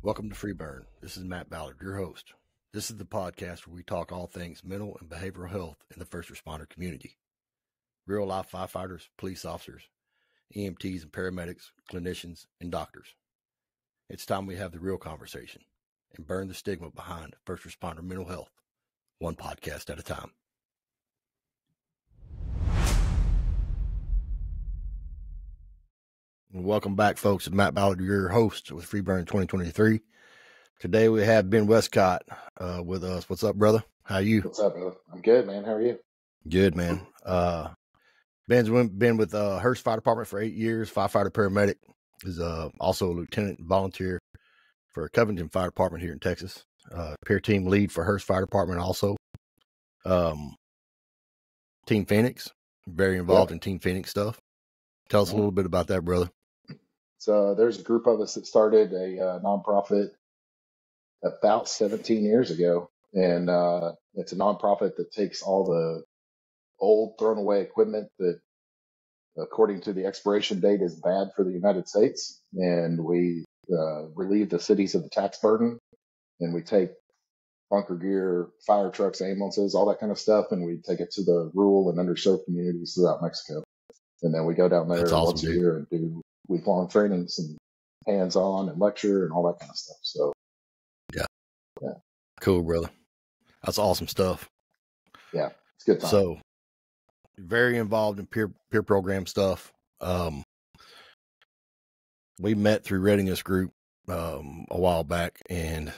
Welcome to Free Burn. This is Matt Ballard, your host. This is the podcast where we talk all things mental and behavioral health in the first responder community. Real life firefighters, police officers, EMTs and paramedics, clinicians, and doctors. It's time we have the real conversation and burn the stigma behind first responder mental health, one podcast at a time. Welcome back, folks. It's Matt Ballard, your host with Free Burn 2023. Today we have Ben Westcott with us. What's up, brother? How are you? What's up, brother? I'm good, man. How are you? Good, man. Ben's been with Hurst Fire Department for 8 years. Firefighter Paramedic. Is also a lieutenant and volunteer for Covington Fire Department here in Texas. Peer team lead for Hurst Fire Department also. Team Fenix. Very involved in Team Fenix stuff. Tell us a little bit about that, brother. So there's a group of us that started a nonprofit about 17 years ago. And it's a nonprofit that takes all the old thrown away equipment that, according to the expiration date, is bad for the United States. And we relieve the cities of the tax burden. And we take bunker gear, fire trucks, ambulances, all that kind of stuff. And we take it to the rural and underserved communities throughout Mexico. And then we go down there once a year and do week-long trainings and hands-on and lecture and all that kind of stuff. So, yeah. Cool, brother. That's awesome stuff. Yeah, it's good time. So, very involved in peer program stuff. We met through Readiness Group a while back and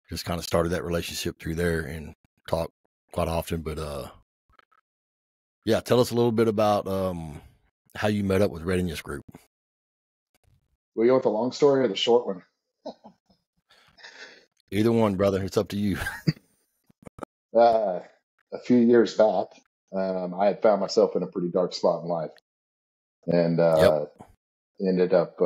just kind of started that relationship through there and talk quite often. But yeah, tell us a little bit about how you met up with Readiness Group. Will you want the long story or the short one? Either one, brother. It's up to you. A few years back, I had found myself in a pretty dark spot in life, and ended up.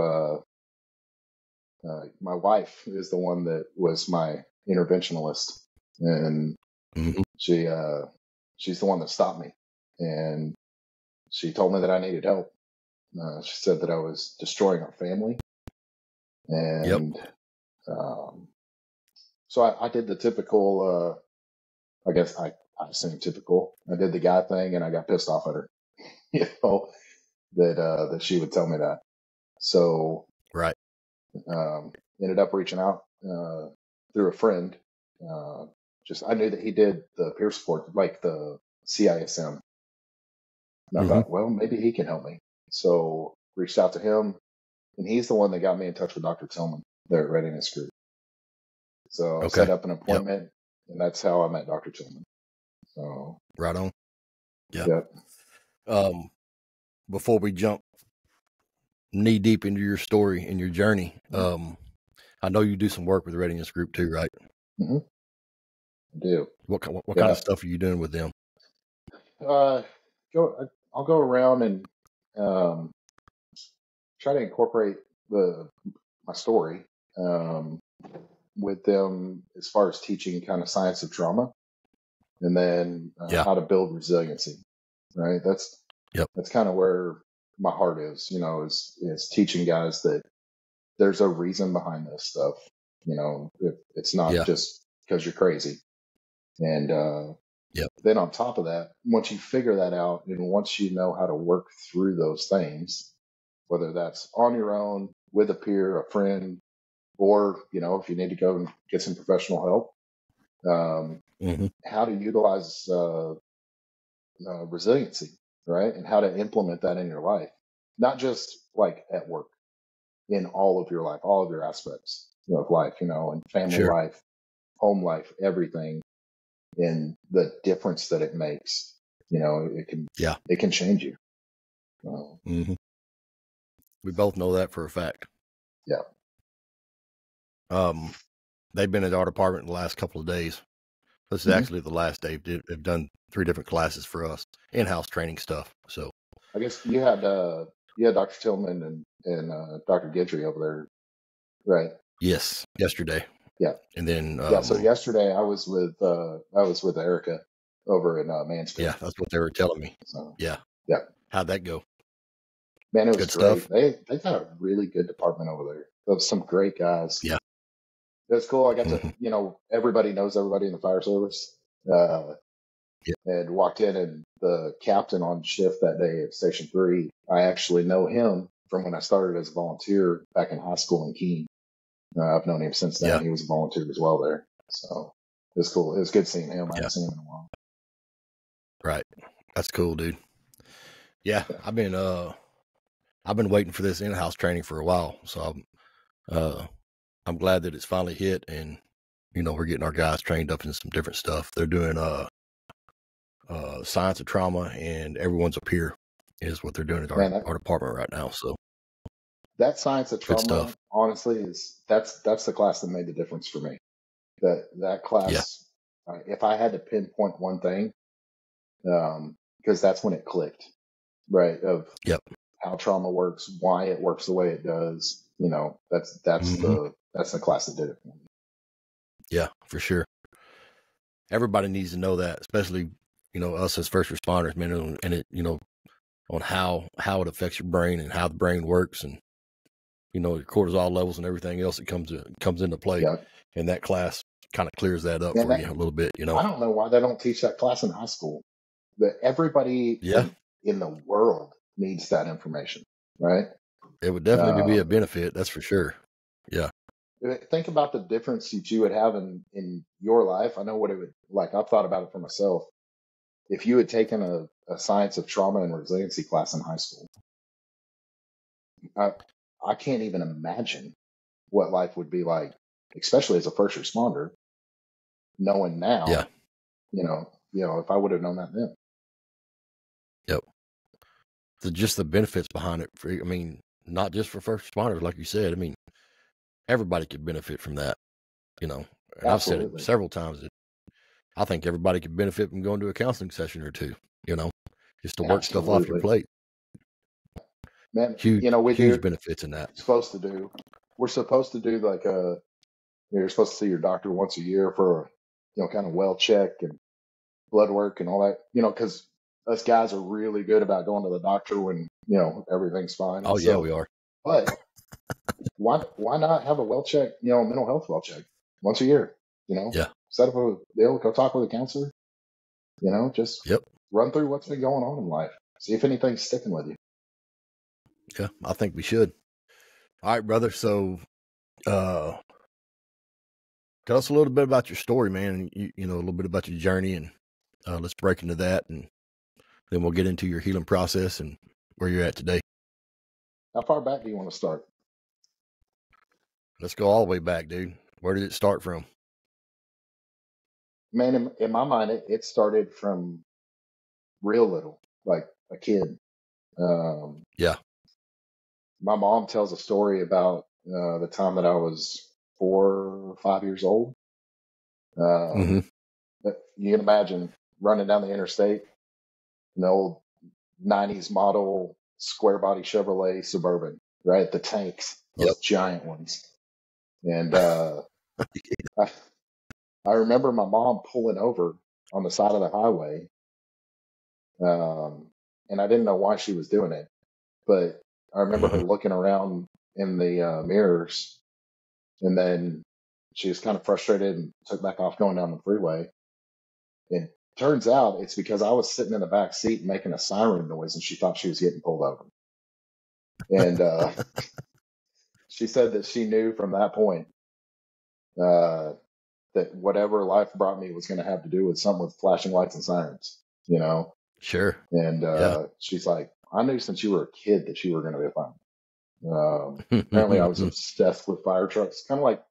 My wife is the one that was my interventionalist, and she's the one that stopped me. And she told me that I needed help. She said that I was destroying our family. And so I did the typical, I guess I assume typical. I did the guy thing and I got pissed off at her, that she would tell me that. So ended up reaching out through a friend. I knew that he did the peer support, like the CISM. And I thought, well, maybe he can help me. So reached out to him, and he's the one that got me in touch with Dr. Tillman there at Readiness Group. So set up an appointment, and that's how I met Dr. Tillman. So right on. Yeah. Before we jump knee deep into your story and your journey, I know you do some work with the Readiness Group too, right? Mm-hmm. I do. What kind of stuff are you doing with them? I'll go around and try to incorporate my story with them as far as teaching kind of science of trauma, and then how to build resiliency. Right. That's kind of where my heart is. Is teaching guys that there's a reason behind this stuff. It's not just because you're crazy. And then on top of that, once you figure that out, and once you know how to work through those things, whether that's on your own, with a peer, a friend, or, if you need to go and get some professional help, how to utilize resiliency, right? And how to implement that in your life, not just like at work, in all of your life, all of your aspects of life, and family life, home life, everything. And the difference that it makes, it can change you. We both know that for a fact. Yeah. They've been at our department the last couple of days. This is actually the last day. They've done 3 different classes for us, in-house training stuff. So I guess you had Dr. Tillman and Dr. Guidry over there, right? Yes, yesterday. Yeah. And then so yesterday I was with Erica over in Mansfield. Yeah, that's what they were telling me. So, yeah. How'd that go? Man, it was good great. stuff. They got a really good department over there. There's some great guys. Yeah. It was cool. I got to, everybody knows everybody in the fire service. And walked in, and the captain on shift that day at Station 3, I actually know him from when I started as a volunteer back in high school in Keene. I've known him since then. He was a volunteer as well there. So it was cool. It was good seeing him. I haven't seen him in a while. Right. That's cool, dude. Yeah. I've been waiting for this in-house training for a while. So I'm glad that it's finally hit, and, we're getting our guys trained up in some different stuff. They're doing, science of trauma, and everyone's up here is what they're doing at our department right now. So that science of trauma, honestly, that's the class that made the difference for me. That class, if I had to pinpoint one thing, because that's when it clicked, right? Of how trauma works, why it works the way it does. That's the class that did it for me. Yeah, for sure. Everybody needs to know that, especially, us as first responders, man, and it, on how it affects your brain and how the brain works, and, your cortisol levels and everything else that comes into play. Yeah. And that class kind of clears that up for you a little bit, I don't know why they don't teach that class in high school. But everybody in the world needs that information, right? It would definitely be a benefit, that's for sure. Yeah. Think about the difference that you would have in your life. I know what it would like. I've thought about it for myself. If you had taken a science of trauma and resiliency class in high school, I can't even imagine what life would be like, especially as a first responder, knowing now, if I would have known that then. Yep. Just the benefits behind it. Not just for first responders, like you said. Everybody could benefit from that, And I've said it several times that I think everybody could benefit from going to a counseling session or two, just to work stuff off your plate. Man, huge benefits in that. We're supposed to do like you're supposed to see your doctor once a year for kind of well check and blood work and all that, because us guys are really good about going to the doctor when, everything's fine. Oh, yeah, we are. But why not have a well check, mental health well check once a year, set up a deal, go talk with a counselor, just run through what's been going on in life. See if anything's sticking with you. Yeah, I think we should. All right, brother. So, tell us a little bit about your story, man. A little bit about your journey, and let's break into that, and then we'll get into your healing process and where you're at today. How far back do you want to start? Let's go all the way back, dude. Where did it start from? Man, in my mind, it started from real little, like a kid. My mom tells a story about the time that I was 4 or 5 years old. You can imagine running down the interstate, an old 90s model square body Chevrolet Suburban, right? The tanks, those giant ones. And I remember my mom pulling over on the side of the highway. And I didn't know why she was doing it, but I remember her looking around in the mirrors, and then she was kind of frustrated and took back off going down the freeway. And turns out it's because I was sitting in the back seat making a siren noise, and she thought she was getting pulled over. And she said that she knew from that point that whatever life brought me was going to have to do with something with flashing lights and sirens, Sure. And she's like, I knew since you were a kid that you were going to be a fireman. Apparently I was obsessed with fire trucks. Kind of like,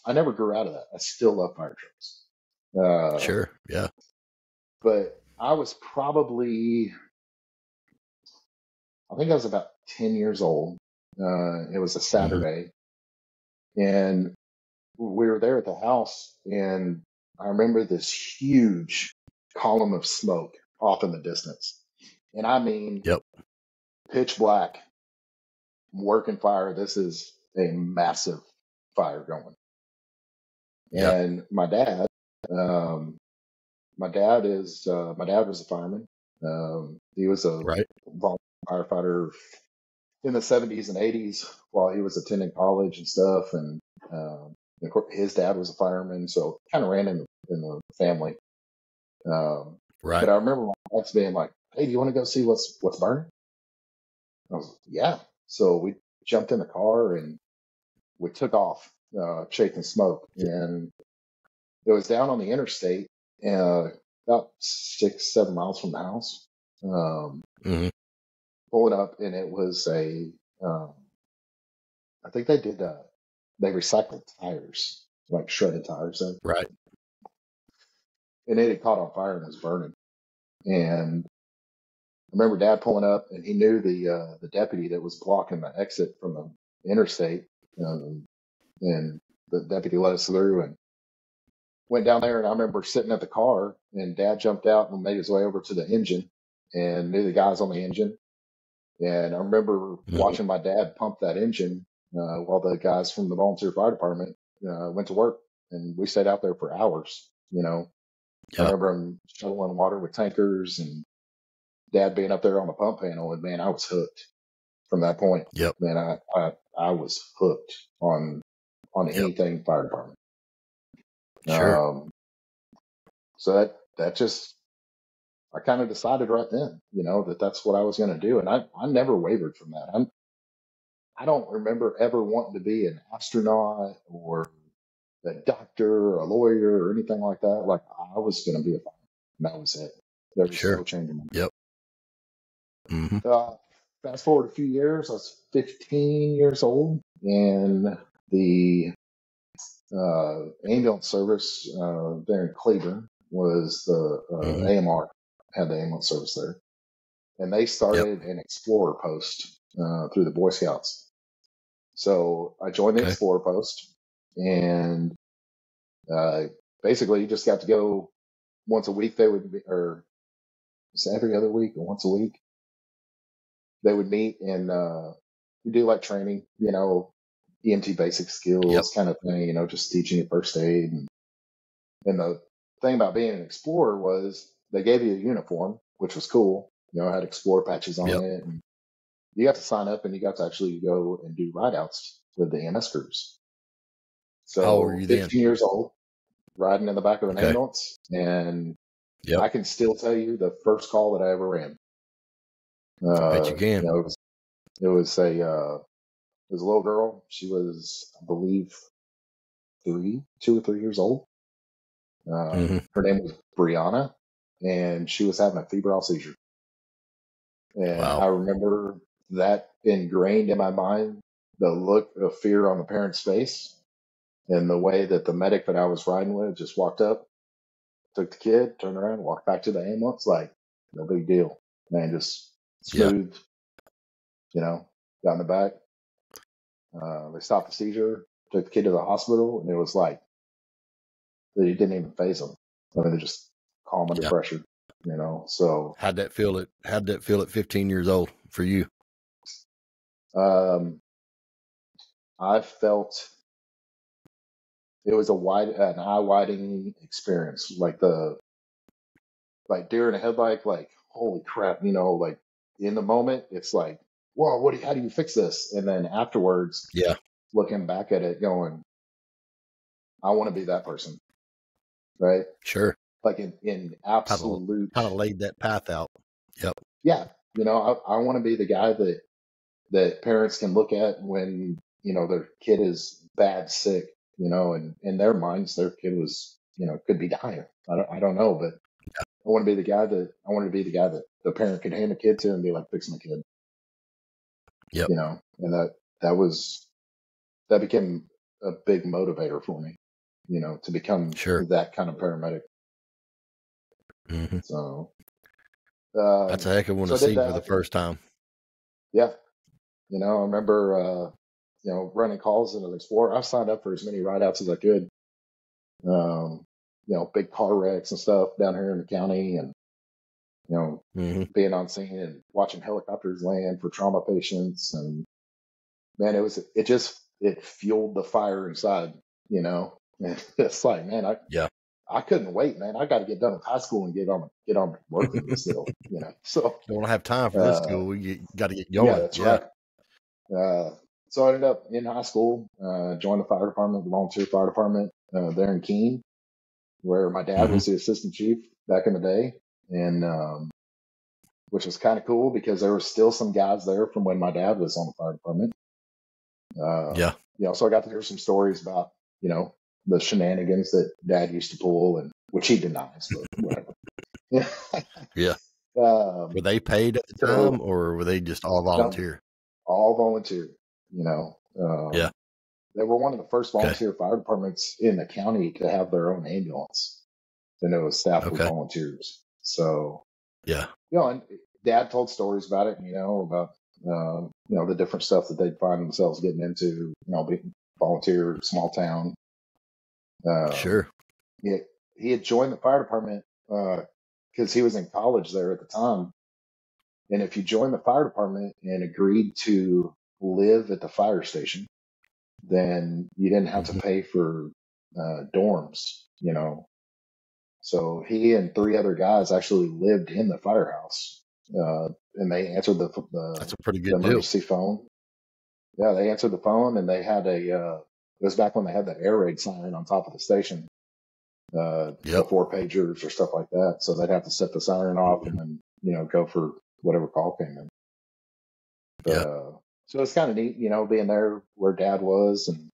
I never grew out of that. I still love fire trucks. Sure. Yeah. But I was probably, I think I was about 10 years old. It was a Saturday, and we were there at the house, and I remember this huge column of smoke off in the distance. And I mean, pitch black, working fire. This is a massive fire going. And my dad was a fireman. He was a volunteer firefighter in the 70s and 80s while he was attending college and stuff. And And of course, his dad was a fireman, so it kind of ran in the family. Right. But I remember my dad's being like, "Hey, do you want to go see what's burning?" I was like, "Yeah." So we jumped in the car and we took off, chasing smoke, and it was down on the interstate, about 6-7 miles from the house. Mhm. Pulling up, and it was I think they recycled tires, like shredded tires, Right. and it had caught on fire and was burning. And I remember Dad pulling up, and he knew the deputy that was blocking the exit from the interstate, and the deputy let us through and went down there. And I remember sitting at the car, and Dad jumped out and made his way over to the engine, and knew the guys on the engine. And I remember watching my dad pump that engine while the guys from the volunteer fire department went to work, and we stayed out there for hours. I Yeah. remember him shoveling water with tankers, and Dad being up there on the pump panel, and man, I was hooked from that point. Yep. Man, I was hooked on anything fire department. Sure. So that just, I kind of decided right then, that's what I was going to do, and I never wavered from that. I don't remember ever wanting to be an astronaut or a doctor or a lawyer or anything like that. Like, I was going to be a fireman, and that was it. There was no change in my mind. Yep. Mm-hmm. Fast forward a few years, I was 15 years old, and the ambulance service there in Cleveland was the AMR, had the ambulance service there. And they started an Explorer post through the Boy Scouts. So I joined the Explorer post, and basically you just got to go once a week. They would be, or was it every other week or once a week? They would meet and you do like training, EMT basic skills kind of thing, just teaching you first aid. And the thing about being an Explorer was they gave you a uniform, which was cool. It had Explorer patches on it, and you got to sign up, and you got to actually go and do ride-outs with the EMS crews. So how old were you 15 then? years old, riding in the back of an ambulance, and I can still tell you the first call that I ever ran. I bet you can. It was a little girl. She was, I believe, 2 or 3 years old. Her name was Brianna, and she was having a febrile seizure. And I remember that ingrained in my mind, the look of fear on the parent's face, and the way that the medic that I was riding with just walked up, took the kid, turned around, walked back to the ambulance, like, no big deal. Man, just smooth, got in the back. They stopped the seizure, took the kid to the hospital, and it was like, they didn't even phase them. I mean, they just calm under pressure, so. How'd that feel at 15 years old for you? I felt it was an eye-widening experience. Like deer in a headlight, like, holy crap, like in the moment, it's like, whoa, how do you fix this? And then afterwards, looking back at it going, I want to be that person. Right. Sure. Like in absolute kind of laid that path out. Yep. Yeah. I want to be the guy that parents can look at when, their kid is bad sick, and in their minds, their kid was, could be dying. I don't know, but I want to be the guy that the parent could hand a kid to and be like, fixing the kid. Yep. And that became a big motivator for me, to become that kind of paramedic. Mm-hmm. So that's a heck of one to see for the first time. Yeah. I remember, running calls in an Explorer. I signed up for as many ride-outs as I could. Big car wrecks and stuff down here in the county, and, being on scene and watching helicopters land for trauma patients. And man, it fueled the fire inside, And it's like, man, I couldn't wait, man. I got to get done with high school and get on work with this still, So you don't have time for this school. You got to get going. Yeah, that's right. So I ended up in high school, joined the fire department, the volunteer fire department there in Keene, where my dad was the assistant chief back in the day, and which was kind of cool because there were still some guys there from when my dad was on the fire department. So I got to hear some stories about, the shenanigans that dad used to pull, and which he denies, but whatever. Yeah. Were they paid at the time, or were they just all volunteer? No, all volunteer. Yeah. They were one of the first volunteer fire departments in the county to have their own ambulance. Then it was staffed with volunteers. So, and dad told stories about it, about, the different stuff that they'd find themselves getting into, being volunteer, small town. Sure. He had joined the fire department because he was in college there at the time. And if you joined the fire department and agreed to live at the fire station, then you didn't have to pay for dorms, So he and 3 other guys actually lived in the firehouse, and they answered that's a pretty good emergency phone. Yeah, they answered the phone, and they had it was back when they had the air raid sign on top of the station, before pagers or stuff like that. So they'd have to set the siren off and then, go for whatever call came in. So it's kind of neat, being there where dad was. And,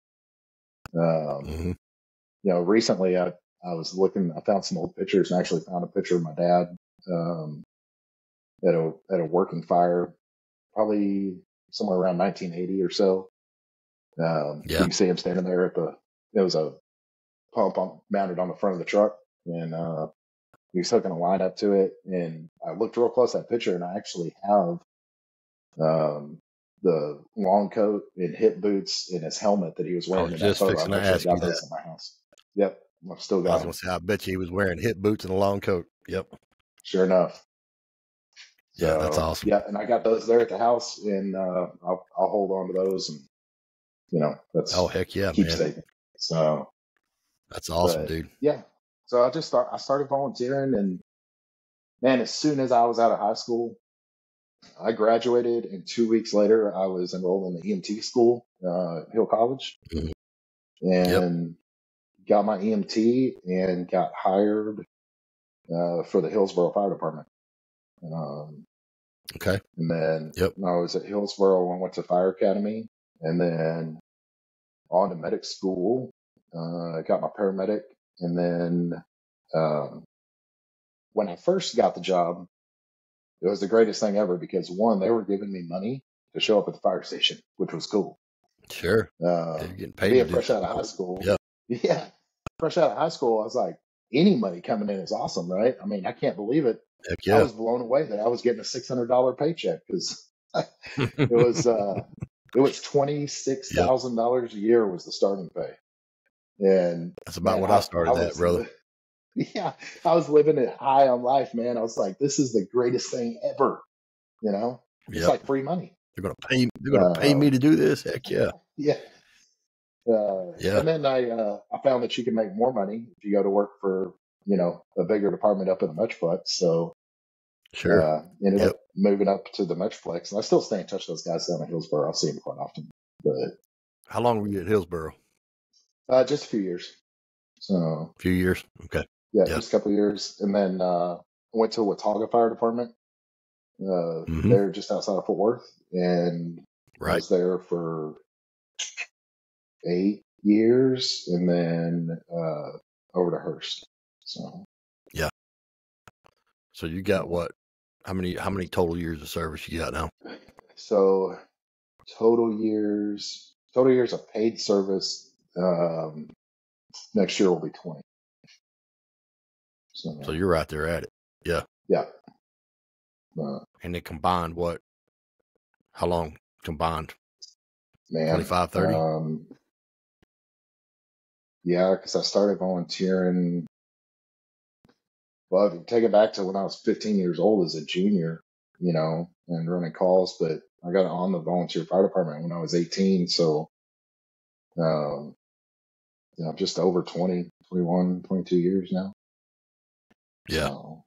recently I was looking, I found some old pictures and actually found a picture of my dad, at a working fire, probably somewhere around 1980 or so. You can see him standing there it was a pump mounted on the front of the truck, and he was hooking a line up to it. And I looked real close at that picture, and I actually have the long coat and hip boots and his helmet that he was wearing in that photo. Fixing to ask you that. In my house. Yep, I've still got. I was going to say, I bet you he was wearing hip boots and a long coat. Yep. Sure enough. So, yeah, that's awesome. Yeah, and I got those there at the house, and I'll hold on to those, and that's heck yeah, keepsake. man. So that's awesome, dude. Yeah. So I started volunteering, and man, as soon as I was out of high school, I graduated, and 2 weeks later, I was enrolled in the EMT school, Hill College, and got my EMT and got hired for the Hillsboro Fire Department. And then when I was at Hillsboro, I went to Fire Academy, and then on to medic school. I got my paramedic, and then when I first got the job, it was the greatest thing ever because, one, they were giving me money to show up at the fire station, which was cool. Sure. You're getting paid. Being fresh out of high school. Yeah. Fresh out of high school, I was like, any money coming in is awesome, right? I mean, I can't believe it. Heck yeah. I was blown away that I was getting a $600 paycheck because it was $26,000 a year was the starting pay. And that's about what I started at, brother. Yeah, I was living it high on life, man. I was like, this is the greatest thing ever. It's like free money. They're gonna pay me to do this. Heck yeah. Yeah. And then I found that you can make more money if you go to work for, a bigger department up in the Metroplex. So ended up moving up to the Metroplex, and I still stay in touch with those guys down in Hillsboro. I'll see them quite often. But how long were you at Hillsboro? Just a few years. So a few years. Okay. Yeah, just a couple of years. And then I went to Watauga Fire Department. They're just outside of Fort Worth, and I was there for 8 years, and then over to Hurst. So so you got what? How many total years of service you got now? So total years of paid service next year will be 20. So you're right there at it. Yeah. Yeah. And they combined what? How long combined? Man. 25, 30? Yeah, because I started volunteering. Well, if you take it back to when I was 15 years old as a junior, and running calls, but I got on the volunteer fire department when I was 18. So, just over 20, 21, 22 years now. Yeah. So,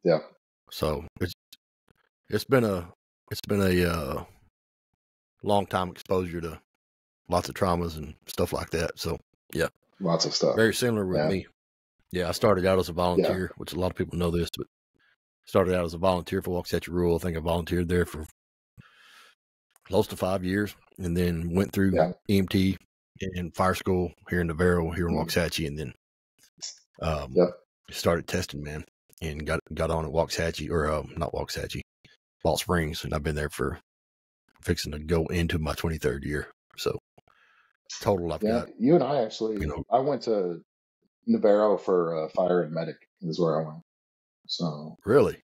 yeah. So it's been a long time exposure to lots of traumas and stuff like that. So yeah, Lots of stuff. very similar with Yeah. me. Yeah, I started out as a volunteer, which a lot of people know this, but started out as a volunteer for Waxahachie Rural. I think I volunteered there for close to 5 years, and then went through EMT and fire school here in Navarro, here in Waxahachie, and then started testing, man, and got on at Waxahachie, or not Waxahachie, Balch Springs, and I've been there for fixing to go into my 23rd year. So total, I've got. You and I actually, I went to Navarro for fire and medic is where I went. So really,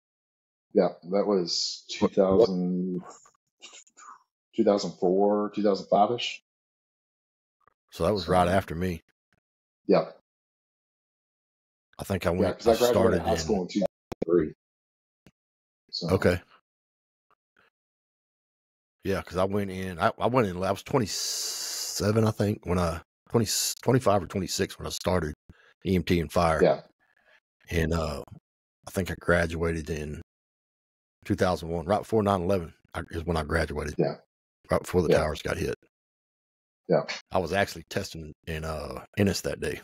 yeah, that was 2004, 2005-ish. So that was right after me. Yeah. I think I went. Yeah, because I graduated high school in 2003. So. Okay. Yeah, because I went in. I was 27, I think, when 25 or 26 when I started EMT and fire. Yeah. And I think I graduated in 2001, right before 9/11 is when I graduated. Yeah. Right before the towers got hit. Yeah. I was actually testing in Ennis that day.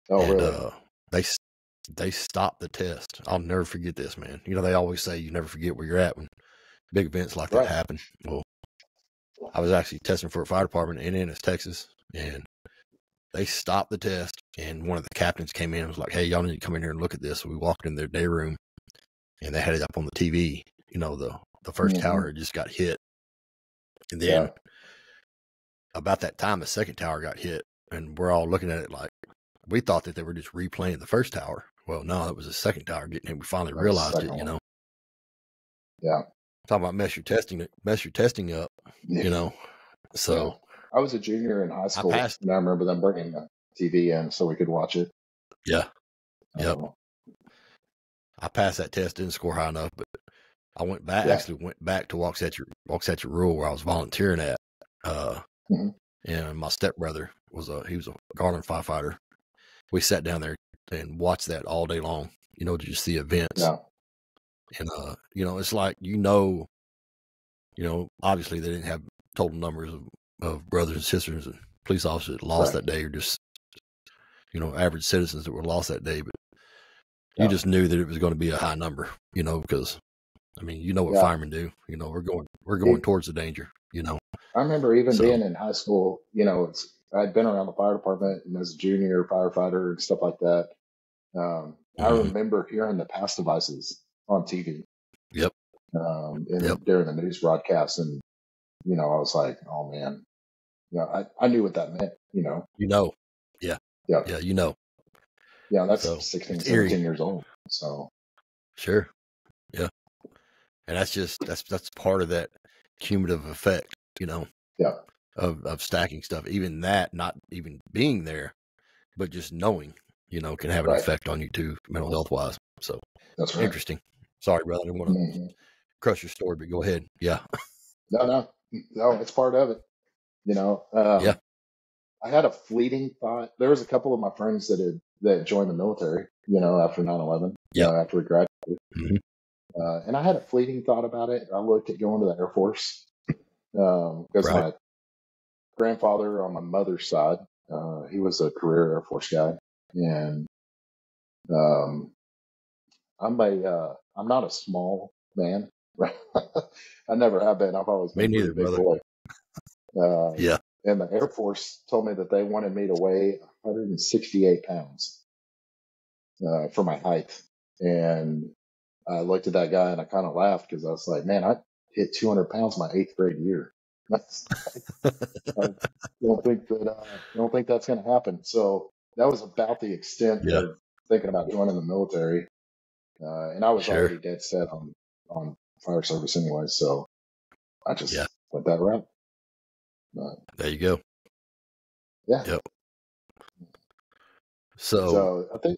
Oh, and, really? They stopped the test. I'll never forget this, man. You know, they always say you never forget where you're at when big events like that happen. Well, I was actually testing for a fire department in Ennis, Texas, and they stopped the test, and one of the captains came in and was like, "Hey, y'all need to come in here and look at this." So we walked in their day room, and they had it up on the TV. You know, the first tower had just got hit. And then about that time, the second tower got hit, and we're all looking at it like, we thought that they were just replaying the first tower. Well, no, it was the second tower getting hit. We finally realized it, you know. Yeah. Talking about mess your testing up, you know. So I was a junior in high school, and I remember them bringing the TV in so we could watch it. Yeah. Yep. I passed that test, didn't score high enough, but I went back, actually went back to Waxahachie Rural where I was volunteering at. And my stepbrother he was a Garland firefighter. We sat down there and watched that all day long, you know, just the events. Yeah. And, you know, it's like, you know, obviously they didn't have total numbers of brothers and sisters and police officers that lost that day, or just, you know, average citizens that were lost that day. But you just knew that it was going to be a high number, you know, because, I mean, you know what firemen do. You know, we're going towards the danger, you know. I remember even being in high school, you know, I'd been around the fire department and as a junior firefighter and stuff like that. I remember hearing the pass devices on TV. Yep. During the news broadcast, and you know, I was like, "Oh man," you know, I knew what that meant. You know. Yeah. You know. Yeah, that's 16, 17 years old. So. Sure. Yeah. And that's part of that cumulative effect, you know. Yeah. Of stacking stuff. Even that, not even being there, but just knowing, you know, can have an effect on you too, mental health wise. So that's right. Interesting. Sorry, brother, I didn't want to crush your story, but go ahead. Yeah. No, it's part of it. You know. I had a fleeting thought. There was a couple of my friends that joined the military, you know, after 9/11. After we graduated. And I had a fleeting thought about it. I looked at going to the Air Force because my grandfather on my mother's side, he was a career Air Force guy, and I'm not a small man. I never have been. I've always been a big boy. And the Air Force told me that they wanted me to weigh 168 pounds for my height. And I looked at that guy and I kind of laughed because I was like, man, I hit 200 pounds my 8th grade year. I don't think that's going to happen. So that was about the extent of thinking about joining the military. And I was already dead set on fire service anyway. So I just went that route. There you go. Yeah. Yep. So I think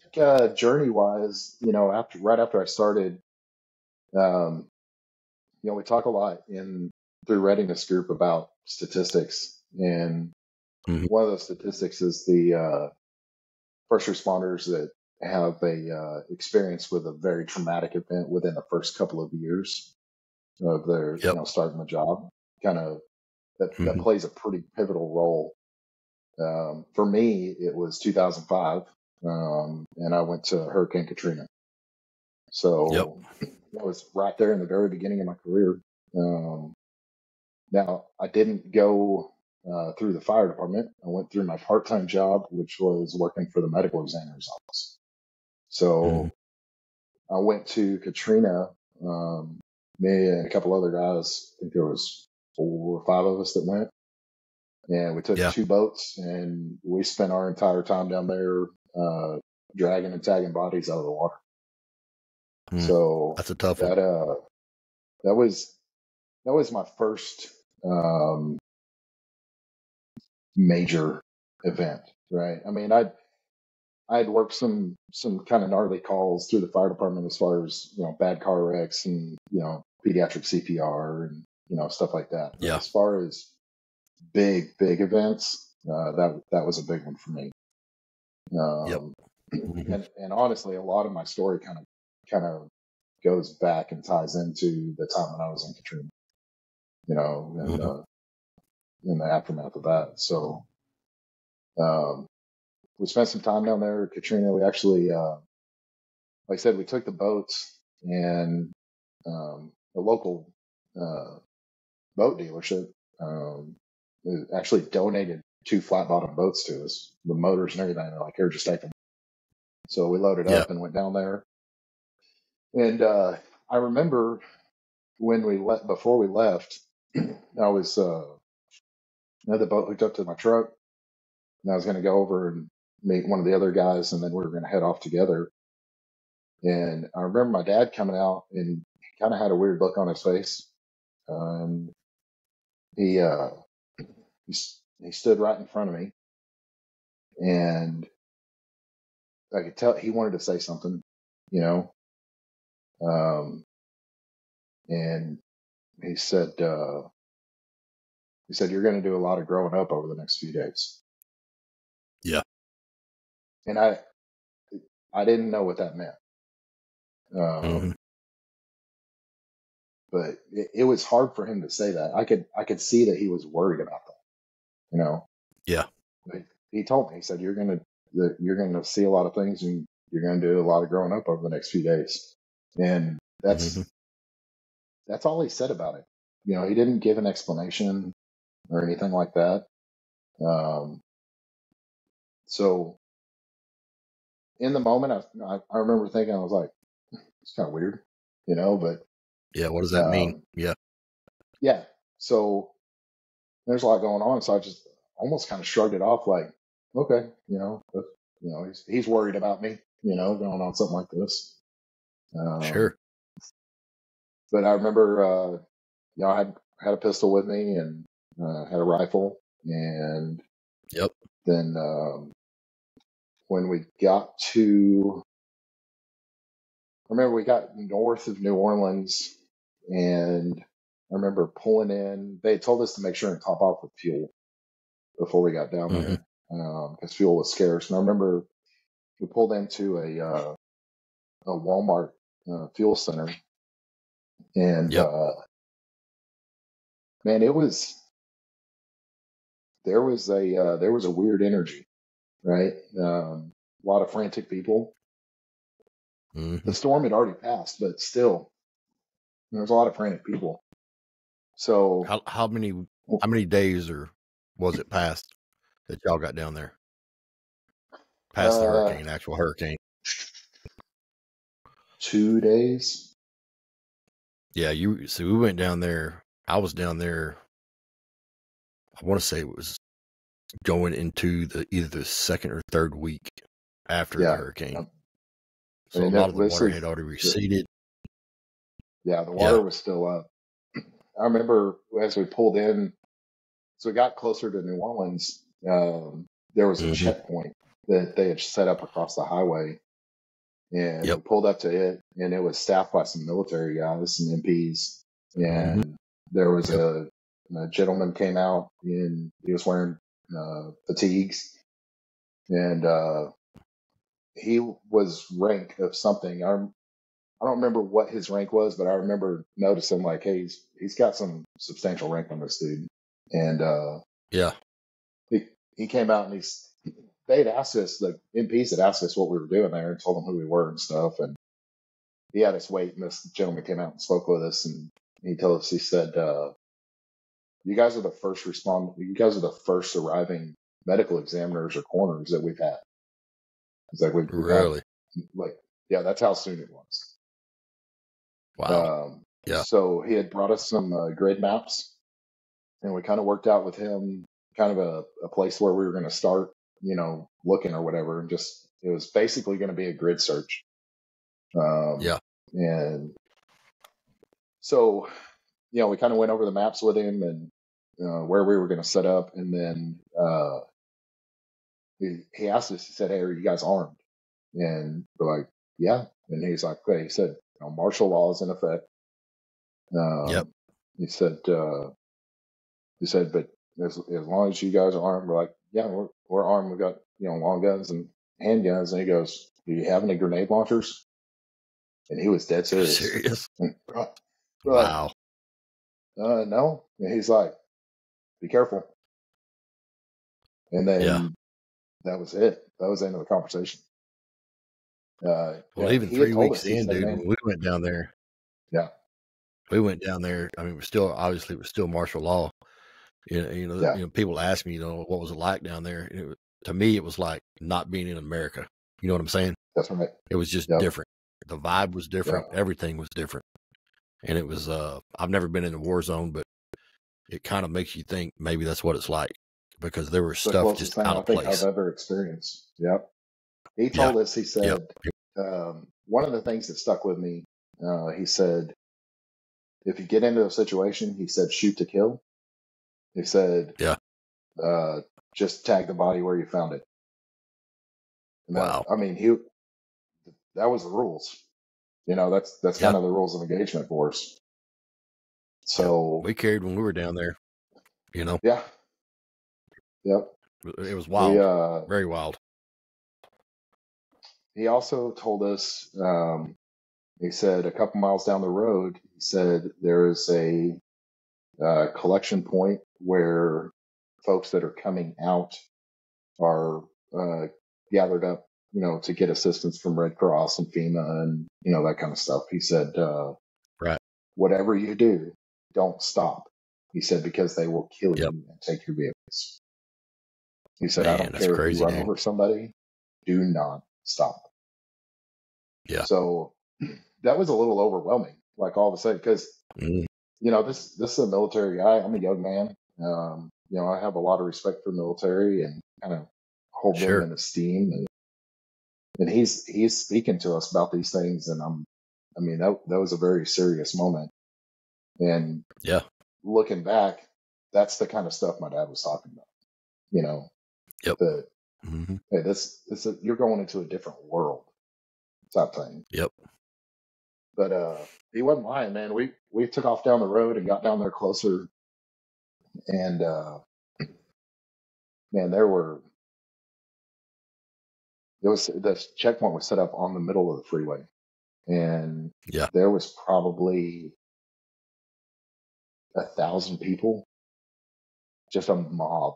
journey wise, you know, right after I started, you know, we talk a lot through Readiness Group about statistics, and one of those statistics is the first responders that have a experience with a very traumatic event within the first couple of years of their you know, starting the job. kind of that plays a pretty pivotal role. For me, it was 2005, and I went to Hurricane Katrina. So that was right there in the very beginning of my career. Now, I didn't go through the fire department. I went through my part-time job, which was working for the medical examiner's office. So I went to Katrina, me and a couple other guys. I think there was 4 or 5 of us that went. And we took 2 boats, and we spent our entire time down there dragging and tagging bodies out of the water. So that's a tough one. That was my first major event, right? I mean, I'd worked some kind of gnarly calls through the fire department as far as, bad car wrecks and, pediatric CPR and, stuff like that. But as far as big events, that was a big one for me. And honestly, a lot of my story kind of goes back and ties into the time when I was in Katrina, and in the aftermath of that. So we spent some time down there at Katrina. We actually, like I said, we took the boats, and the local boat dealership actually donated 2 flat bottom boats to us, the motors and everything. They're like, here, just take them. So we loaded up and went down there. And I remember when before we left, I was had the boat hooked up to my truck, and I was going to go over and meet one of the other guys, and then we were going to head off together. And I remember my dad coming out, and he kind of had a weird look on his face. He stood right in front of me, and I could tell he wanted to say something, and he said, you're going to do a lot of growing up over the next few days. Yeah. And I didn't know what that meant. But it was hard for him to say that. I could see that he was worried about that, Yeah. But he told me, he said, you're going to see a lot of things, and you're going to do a lot of growing up over the next few days. And that's all he said about it. He didn't give an explanation or anything like that. So in the moment, I remember thinking, I was like, it's kind of weird, but yeah, what does that mean? Yeah. So there's a lot going on. So I just almost kind of shrugged it off, like, okay, he's worried about me, going on something like this. Sure. But I remember, I had a pistol with me, and had a rifle, and then when we got we got north of New Orleans, and I remember pulling in. They told us to make sure and top off with fuel before we got down there, because fuel was scarce. And I remember we pulled into a Walmart fuel center, and man, there was a weird energy, right? A lot of frantic people. The storm had already passed, but still, there was a lot of frantic people. So how many days or was it past that y'all got down there? Past the actual hurricane? 2 days. Yeah, so we went down there. I was down there. I want to say it was going into either the second or third week after the hurricane. So a lot of the water had already receded. Yeah, the water was still up. I remember as we pulled in, so we got closer to New Orleans, there was a checkpoint that they had set up across the highway. And we pulled up to it, and it was staffed by some military guys, some MPs. And there was a gentleman came out, and he was wearing fatigues, and he was rank of something. don't remember what his rank was, but I remember noticing like, hey, he's got some substantial rank on this dude. And yeah, he came out and they had asked us, the MPs had asked us what we were doing there and told them who we were and stuff. And he had us wait, and this gentleman came out and spoke with us, and he told us, he said, you guys are the first you guys are the first arriving medical examiners or coroners that we've had. It's like, we've really? had, like, yeah, that's how soon it was. Wow. Yeah. So he had brought us some grid maps, and we kind of worked out with him kind of a place where we were going to start, looking or whatever. And just, it was basically going to be a grid search. Yeah. And so, we kind of went over the maps with him and where we were going to set up. And then he asked us, he said, hey, are you guys armed? And we're like, yeah. And he's like, okay. He said, martial law is in effect. Yep. He said, but as long as you guys are armed, we're like, yeah, we're armed. We've got, long guns and handguns. And he goes, do you have any grenade launchers? And he was dead serious. Serious? We're Wow. Like, no. And he's like, be careful. And then that was it. That was the end of the conversation. Well, even 3 weeks in, dude, when we went down there. Yeah. We went down there. I mean, it was still martial law. People ask me, what was it like down there? To me, it was like not being in America. You know what I'm saying? That's right. It was just different. The vibe was different. Yeah. Everything was different. And it was, I've never been in a war zone, but it kind of makes you think maybe that's what it's like, because there was stuff just out of place. I've ever experienced. Yep. He told us, he said, one of the things that stuck with me, he said, if you get into a situation, he said, shoot to kill. He said, just tag the body where you found it. And wow. That was the rules. That's kind of the rules of engagement for us. So we carried when we were down there, Yeah. Yep. It was wild. Very wild. He also told us, he said a couple miles down the road, he said there is a collection point where folks that are coming out are gathered up, to get assistance from Red Cross and FEMA and, that kind of stuff. He said, right. Whatever you do, don't stop. He said, because they will kill you and take your vehicles. He said, I don't care if you run over somebody, do not stop. Yeah. So that was a little overwhelming, like all of a sudden, because, this is a military guy. I'm a young man. I have a lot of respect for military and kind of hold them in esteem. And he's speaking to us about these things. And that was a very serious moment. And looking back, that's the kind of stuff my dad was talking about, hey, you're going into a different world type thing. Yep. But he wasn't lying, man. We took off down the road and got down there closer, and man, the checkpoint was set up on the middle of the freeway, and there was probably 1,000 people, just a mob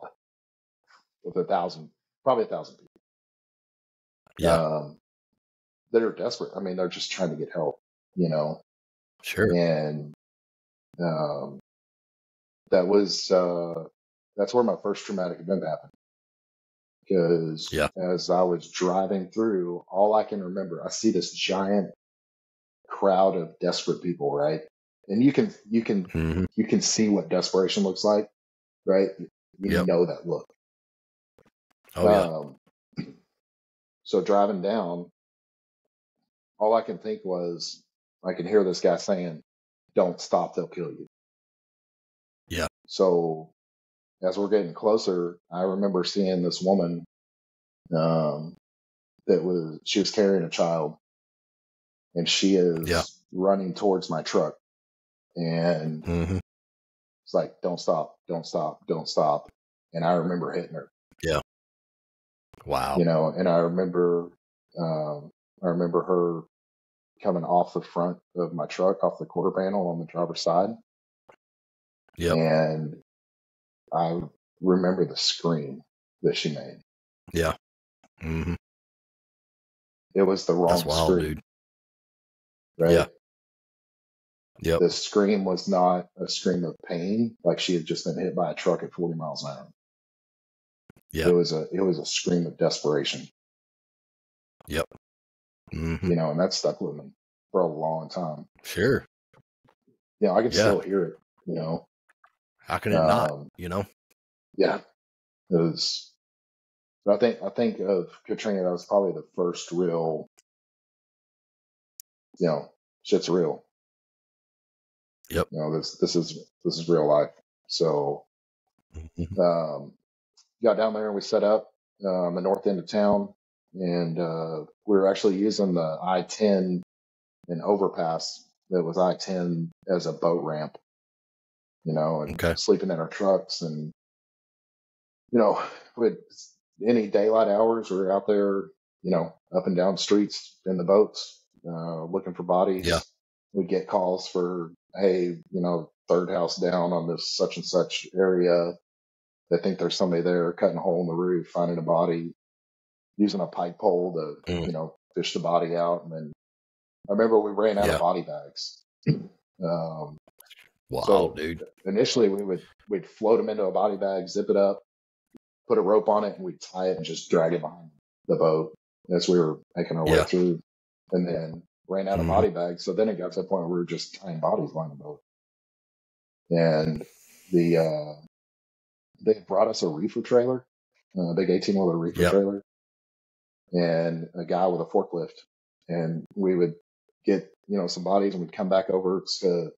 with probably 1,000 people. Yeah. That are desperate. They're just trying to get help, Sure. And that's where my first traumatic event happened. Because as I was driving through, all I can remember, I see this giant crowd of desperate people, right? And you can see what desperation looks like, right? You know that look. Oh yeah. So driving down, all I can think was, I can hear this guy saying, "Don't stop, they'll kill you." Yeah. So as we're getting closer, I remember seeing this woman she was carrying a child, and she is running towards my truck, and it's like, "Don't stop, don't stop, don't stop." And I remember hitting her. Yeah. Wow. And I remember her coming off the front of my truck, off the quarter panel on the driver's side. Yep. And I remember the scream that she made. Yeah. Mm-hmm. It was the wrong That's wild, scream. dude. Right? Yeah. Yep. The scream was not a scream of pain, like she had just been hit by a truck at 40 miles an hour. Yeah. It was a scream of desperation. Yep. Mm-hmm. You know, and that stuck with me for a long time. Sure. You know, I can still hear it, you know. How can it not, you know? Yeah. It was, but I think of Katrina, that was probably the first real, you know, shit's real. Yep. You know, this is real life. So got down there and we set up the north end of town, and we were actually using the I-10 and overpass that was I-10 as a boat ramp, you know, and sleeping in our trucks. And, you know, with any daylight hours, we were out there, you know, up and down streets in the boats, looking for bodies. Yeah. We'd get calls for, hey, you know, third house down on this such and such area. They think there's somebody there, cutting a hole in the roof, finding a body, using a pike pole to, you know, fish the body out. And then I remember we ran out of body bags. Wow, so dude. Initially we'd float them into a body bag, zip it up, put a rope on it, and we'd tie it and just drag it behind the boat as we were making our way through. And then ran out of body bags. So then it got to the point where we were just tying bodies behind the boat. And they brought us a reefer trailer, a big 18-wheeler reefer trailer, and a guy with a forklift. And we would get, you know, some bodies, and we'd come back over to,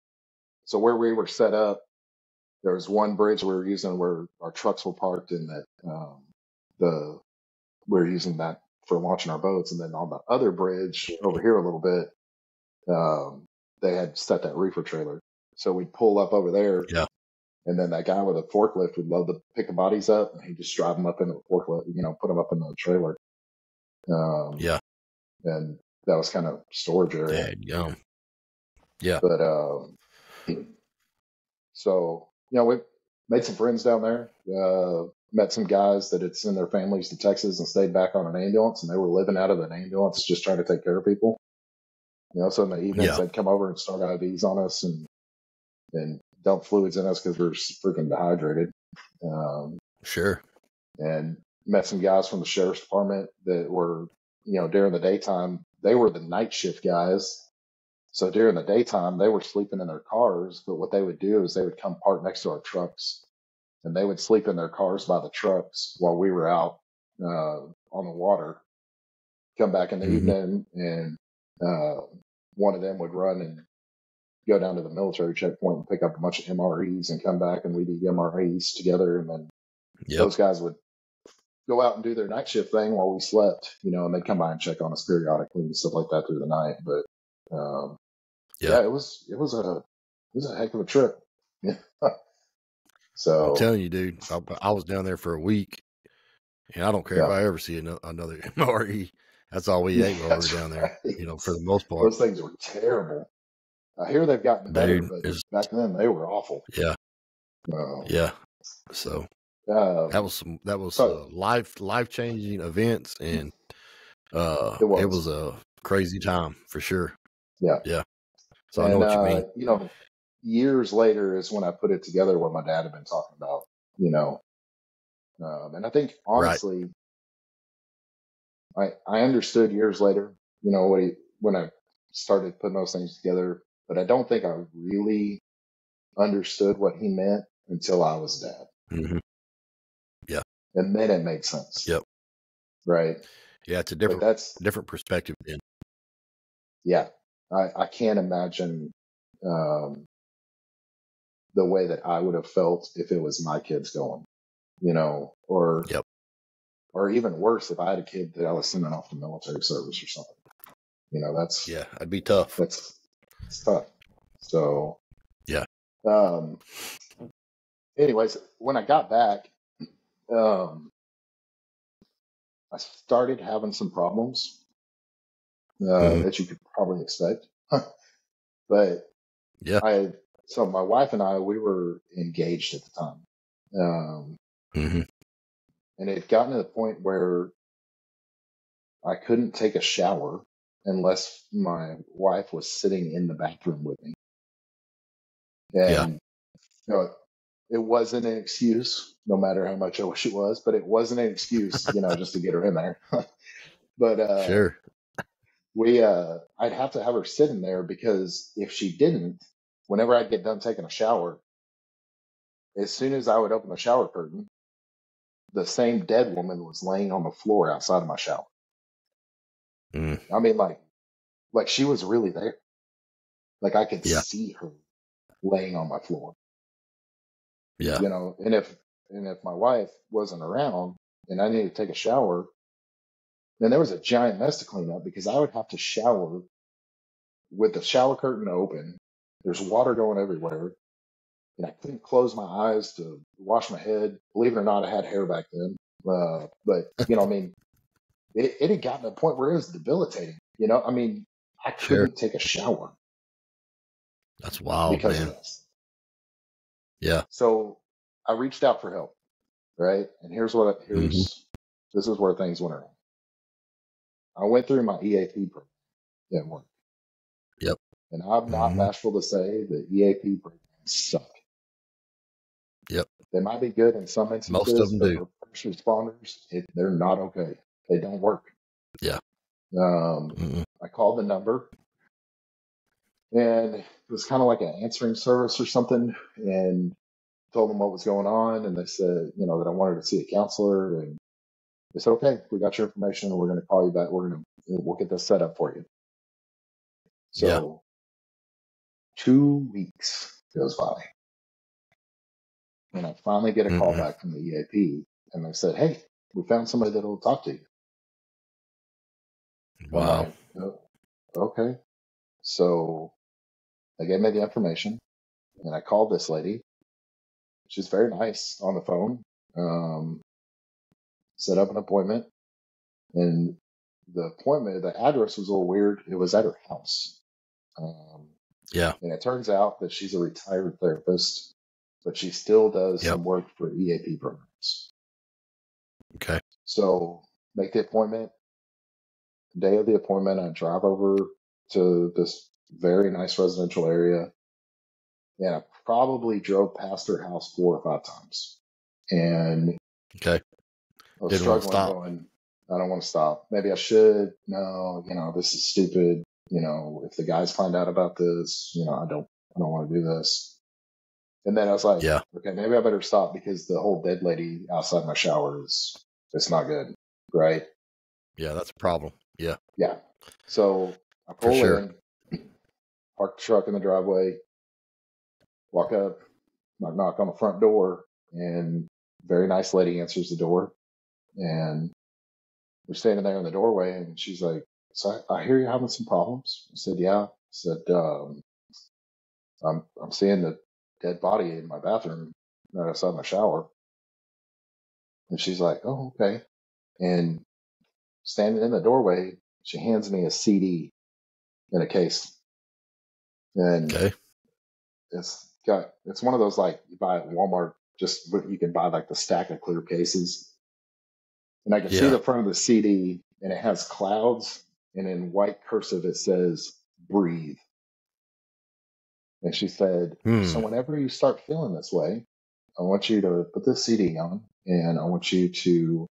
so where we were set up, there was one bridge we were using where our trucks were parked, and that we were using that for launching our boats. And then on the other bridge over here a little bit, they had set that reefer trailer. So we'd pull up over there. Yeah. And then that guy with a forklift would love to pick the bodies up, and he'd just drive them up into the forklift, you know, put them up in the trailer. And that was kind of storage area. Yeah. But, so, you know, we made some friends down there, met some guys that had sent their families to Texas and stayed back on an ambulance, and they were living out of an ambulance, just trying to take care of people. You know, so in the evenings they'd come over and start IVs on us and dump fluids in us because we were freaking dehydrated. Sure. And met some guys from the sheriff's department that were, you know, during the daytime, they were the night shift guys. So during the daytime, they were sleeping in their cars, but what they would do is they would come park next to our trucks, and they would sleep in their cars by the trucks while we were out on the water. Come back in the evening, and one of them would run and go down to the military checkpoint and pick up a bunch of MREs and come back, and we'd do MREs together. And then those guys would go out and do their night shift thing while we slept, you know, and they'd come by and check on us periodically and stuff like that through the night. But it was a heck of a trip. So I'm telling you, dude, I was down there for a week, and I don't care if I ever see another MRE. That's all we ate while we were down there, you know, for the most part. Those things were terrible. I hear they've gotten better, but back then they were awful. Yeah. So that was life-changing events, and it was a crazy time for sure. Yeah. So I know what you mean. You know, years later is when I put it together what my dad had been talking about, you know. And I think honestly, I understood years later, you know, when I started putting those things together, but I don't think I really understood what he meant until I was dad. Yeah. And then it made sense. Yep. Right. Yeah, it's a different perspective then. Yeah. I can't imagine the way that I would have felt if it was my kids going, you know, or even worse, if I had a kid that I was sending off to military service or something. You know, that'd be tough. It's tough. So yeah. Anyways, when I got back, I started having some problems. that you could probably expect. But Yeah. so my wife and I, we were engaged at the time. Mm-hmm. And it had gotten to the point where I couldn't take a shower unless my wife was sitting in the bathroom with me. And you know, it wasn't an excuse, no matter how much I wish it was, but it wasn't an excuse, just to get her in there. But Sure. I'd have to have her sit in there because if she didn't, whenever I'd get done taking a shower, as soon as I would open the shower curtain, the same dead woman was laying on the floor outside of my shower. Mm. I mean, like she was really there. Like I could Yeah. see her laying on my floor. Yeah. And if my wife wasn't around and I needed to take a shower, then there was a giant mess to clean up because I would have to shower with the shower curtain open. There's water going everywhere. And I couldn't close my eyes to wash my head. Believe it or not, I had hair back then. But I mean, it had gotten to a point where it was debilitating. I mean, I Sure. couldn't take a shower That's wild, because man. of this. Yeah. So I reached out for help, right? And this is where things went around. I went through my EAP program at work. Yep. And I'm not bashful to say that EAP programs suck. Yep. They might be good in some instances, Most of them but do. for first responders, they're not okay. They don't work. Yeah. I called the number, and it was kind of like an answering service or something, and told them what was going on, and they said, that I wanted to see a counselor, and they said, okay, we got your information, and we're going to call you back. We'll get this set up for you. So 2 weeks goes by, and I finally get a call back from the EAP, and they said, hey, we found somebody that'll talk to you. Wow. I'm like, oh, okay. So they gave me the information, and I called this lady. She's very nice on the phone. Set up an appointment, and the address was a little weird. It was at her house. And it turns out that she's a retired therapist, but she still does some work for EAP programs. Okay. So make the appointment. Day of the appointment, I drive over to this very nice residential area, and I probably drove past her house 4 or 5 times. And okay. I was struggling, going, I don't want to stop. Maybe I should. No, this is stupid. If the guys find out about this, I don't want to do this. And then I was like, okay, maybe I better stop because the whole dead lady outside my shower it's not good. Right. Yeah. That's a problem. Yeah. Yeah. So I pull in, park the truck in the driveway, walk up, knock on the front door, and very nice lady answers the door. And we're standing there in the doorway, and she's like, so I hear you're having some problems. I said, yeah. I said, I'm seeing the dead body in my bathroom right outside my shower. And she's like, oh, okay. And standing in the doorway, she hands me a CD in a case. And it's one of those, like, you buy at Walmart, just you can buy like the stack of clear cases. And I can see the front of the CD, and it has clouds, and in white cursive it says breathe. And she said, so whenever you start feeling this way, I want you to put this CD on, and I want you to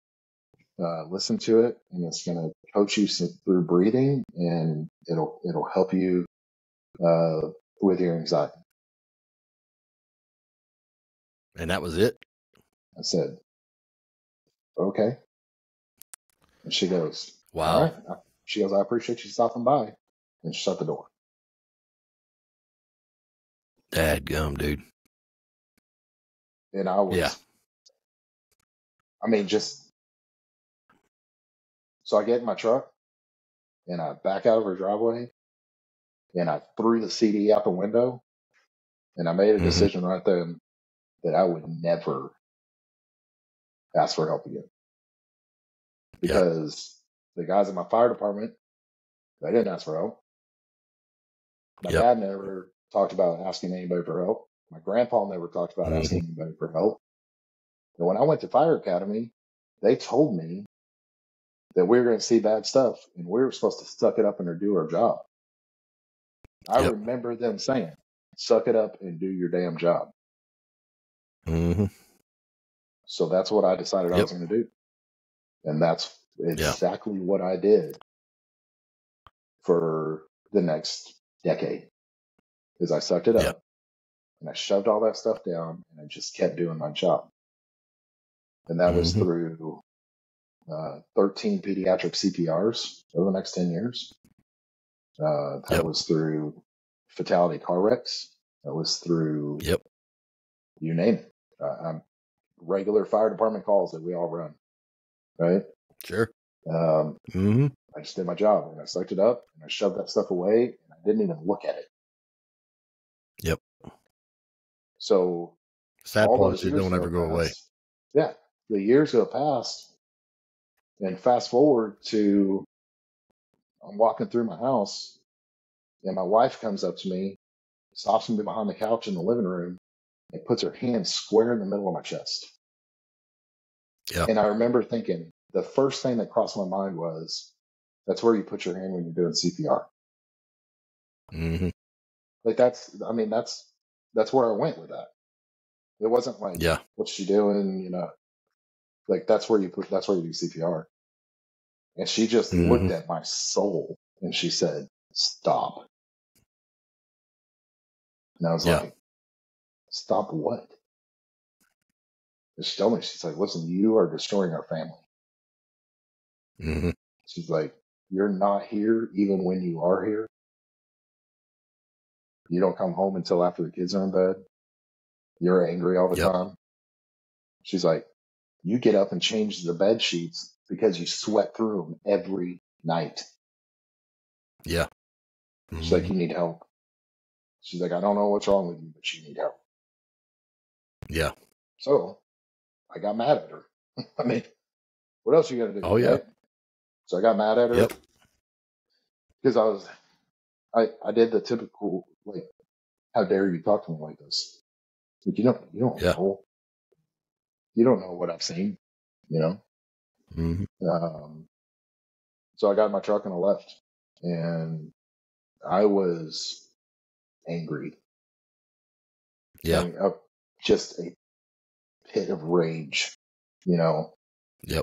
listen to it, and it's going to coach you through breathing, and it'll help you with your anxiety. And that was it? I said, okay. And she goes, wow. All right. She goes, I appreciate you stopping by. And she shut the door. Dadgum, dude. And I was, I mean, so I get in my truck, and I back out of her driveway, and I threw the CD out the window, and I made a decision right then that I would never ask for help again. Because the guys in my fire department, I didn't ask for help. My dad never talked about asking anybody for help. My grandpa never talked about asking anybody for help. And when I went to fire academy, they told me that we were going to see bad stuff and we were supposed to suck it up and do our job. I remember them saying, suck it up and do your damn job. So that's what I decided I was going to do. And that's exactly what I did for the next decade. Is I sucked it up and I shoved all that stuff down and I just kept doing my job. And that was through 13 pediatric CPRs over the next 10 years. That was through fatality car wrecks. That was through, you name it. Regular fire department calls that we all run, right? Sure. I just did my job and I sucked it up and I shoved that stuff away and I didn't even look at it. So sad part is it don't ever go away. Yeah. The years go past and fast forward to I'm walking through my house and my wife comes up to me, stops me behind the couch in the living room and puts her hand square in the middle of my chest. And I remember thinking, the first thing that crossed my mind was, that's where you put your hand when you're doing CPR. Like that's where I went with that. It wasn't like, what's she doing? You know, like that's where you do CPR. And she just looked at my soul and she said, stop. And I was like, stop what? And she told me, she's like, listen, you are destroying our family. She's like, you're not here even when you are here. You don't come home until after the kids are in bed. You're angry all the time. She's like, you get up and change the bed sheets because you sweat through them every night. She's like, you need help. She's like, I don't know what's wrong with you, but you need help. So I got mad at her. I mean, what else you got to do? Right? So I got mad at her because I did the typical, like, how dare you talk to me like this? Like, you don't know. You don't know what I've seen, you know? So I got in my truck and I left and I was angry. I mean, just a pit of rage, you know? Yeah,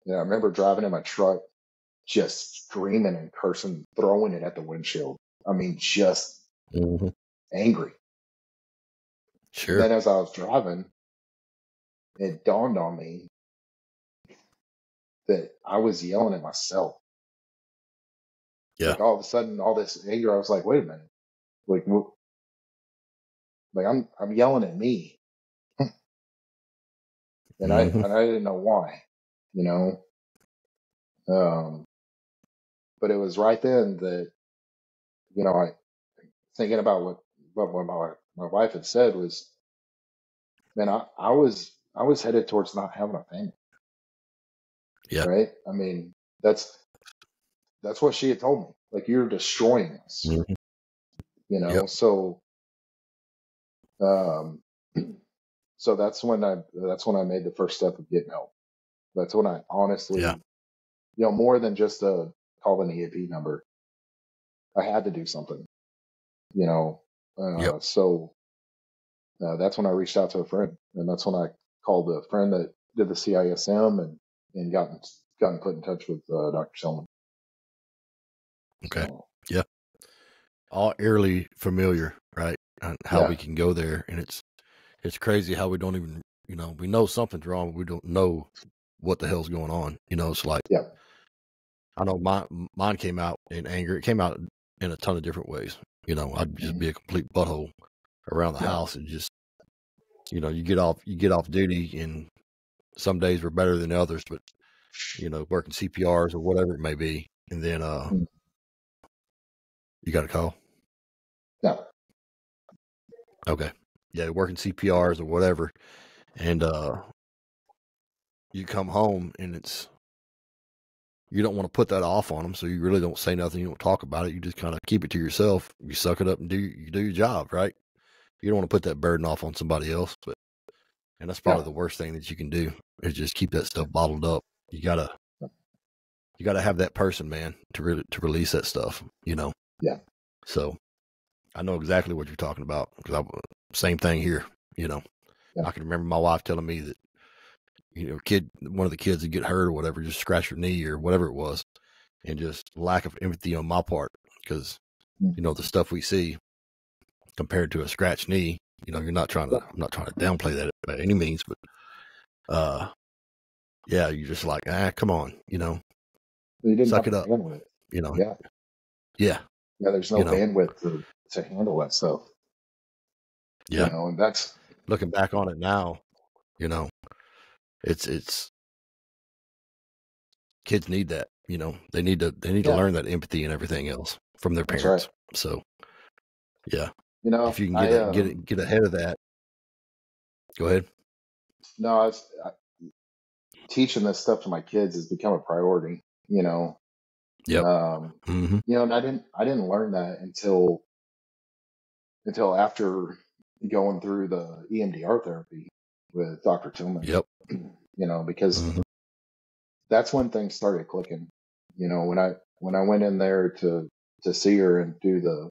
I remember driving in my truck, just screaming and cursing, throwing it at the windshield. I mean, just angry. Sure. Then as I was driving, it dawned on me that I was yelling at myself. Like all of a sudden, all this anger, I was like, wait a minute. Like I'm yelling at me. And I didn't know why, you know? But it was right then that, you know, I thinking about what my wife had said was, man, I was headed towards not having a family. Right. I mean, that's what she had told me. Like, you're destroying us, you know? So, so that's when I made the first step of getting help. That's when I honestly, you know, more than just call an EAP number, I had to do something, you know? So that's when I reached out to a friend, and that's when I called a friend that did the CISM and gotten put in touch with Dr. Selman. Okay. So, all eerily familiar, right? On how we can go there. And it's crazy how we don't even, you know, we know something's wrong, but we don't know what the hell's going on. You know, it's like, I know mine came out in anger. It came out in a ton of different ways. You know, I'd just be a complete butthole around the house and just, you know, you get off duty, and some days were better than others, but, you know, working CPRs or whatever it may be. And then, you got a call? No. Okay. Yeah. Working CPRs or whatever. And, you come home and you don't want to put that off on them. So you really don't say nothing. You don't talk about it. You just kind of keep it to yourself. You suck it up and do your job, right? You don't want to put that burden off on somebody else. And that's probably the worst thing that you can do is just keep that stuff bottled up. You gotta have that person, man, to release that stuff, you know? Yeah. So I know exactly what you're talking about, because same thing here, you know? Yeah. I can remember my wife telling me that, you know, one of the kids would get hurt or whatever, just scratch her knee or whatever it was, and just lack of empathy on my part, because, you know, the stuff we see compared to a scratched knee, you know, I'm not trying to downplay that by any means, but, yeah, you're just like, come on, you know, you didn't suck it up, you know? Yeah. There's no bandwidth to handle that stuff. Yeah. You know, and that's looking back on it now, you know, it's kids need that, you know, they need to learn that empathy and everything else from their parents. Right. So yeah, you know, if you can get ahead of that, go ahead. No, teaching this stuff to my kids has become a priority, you know. Yep. You know, and I didn't learn that until after going through the EMDR therapy with Dr. Tillman. Yep. You know, because that's when things started clicking. You know, when I went in there to see her and do the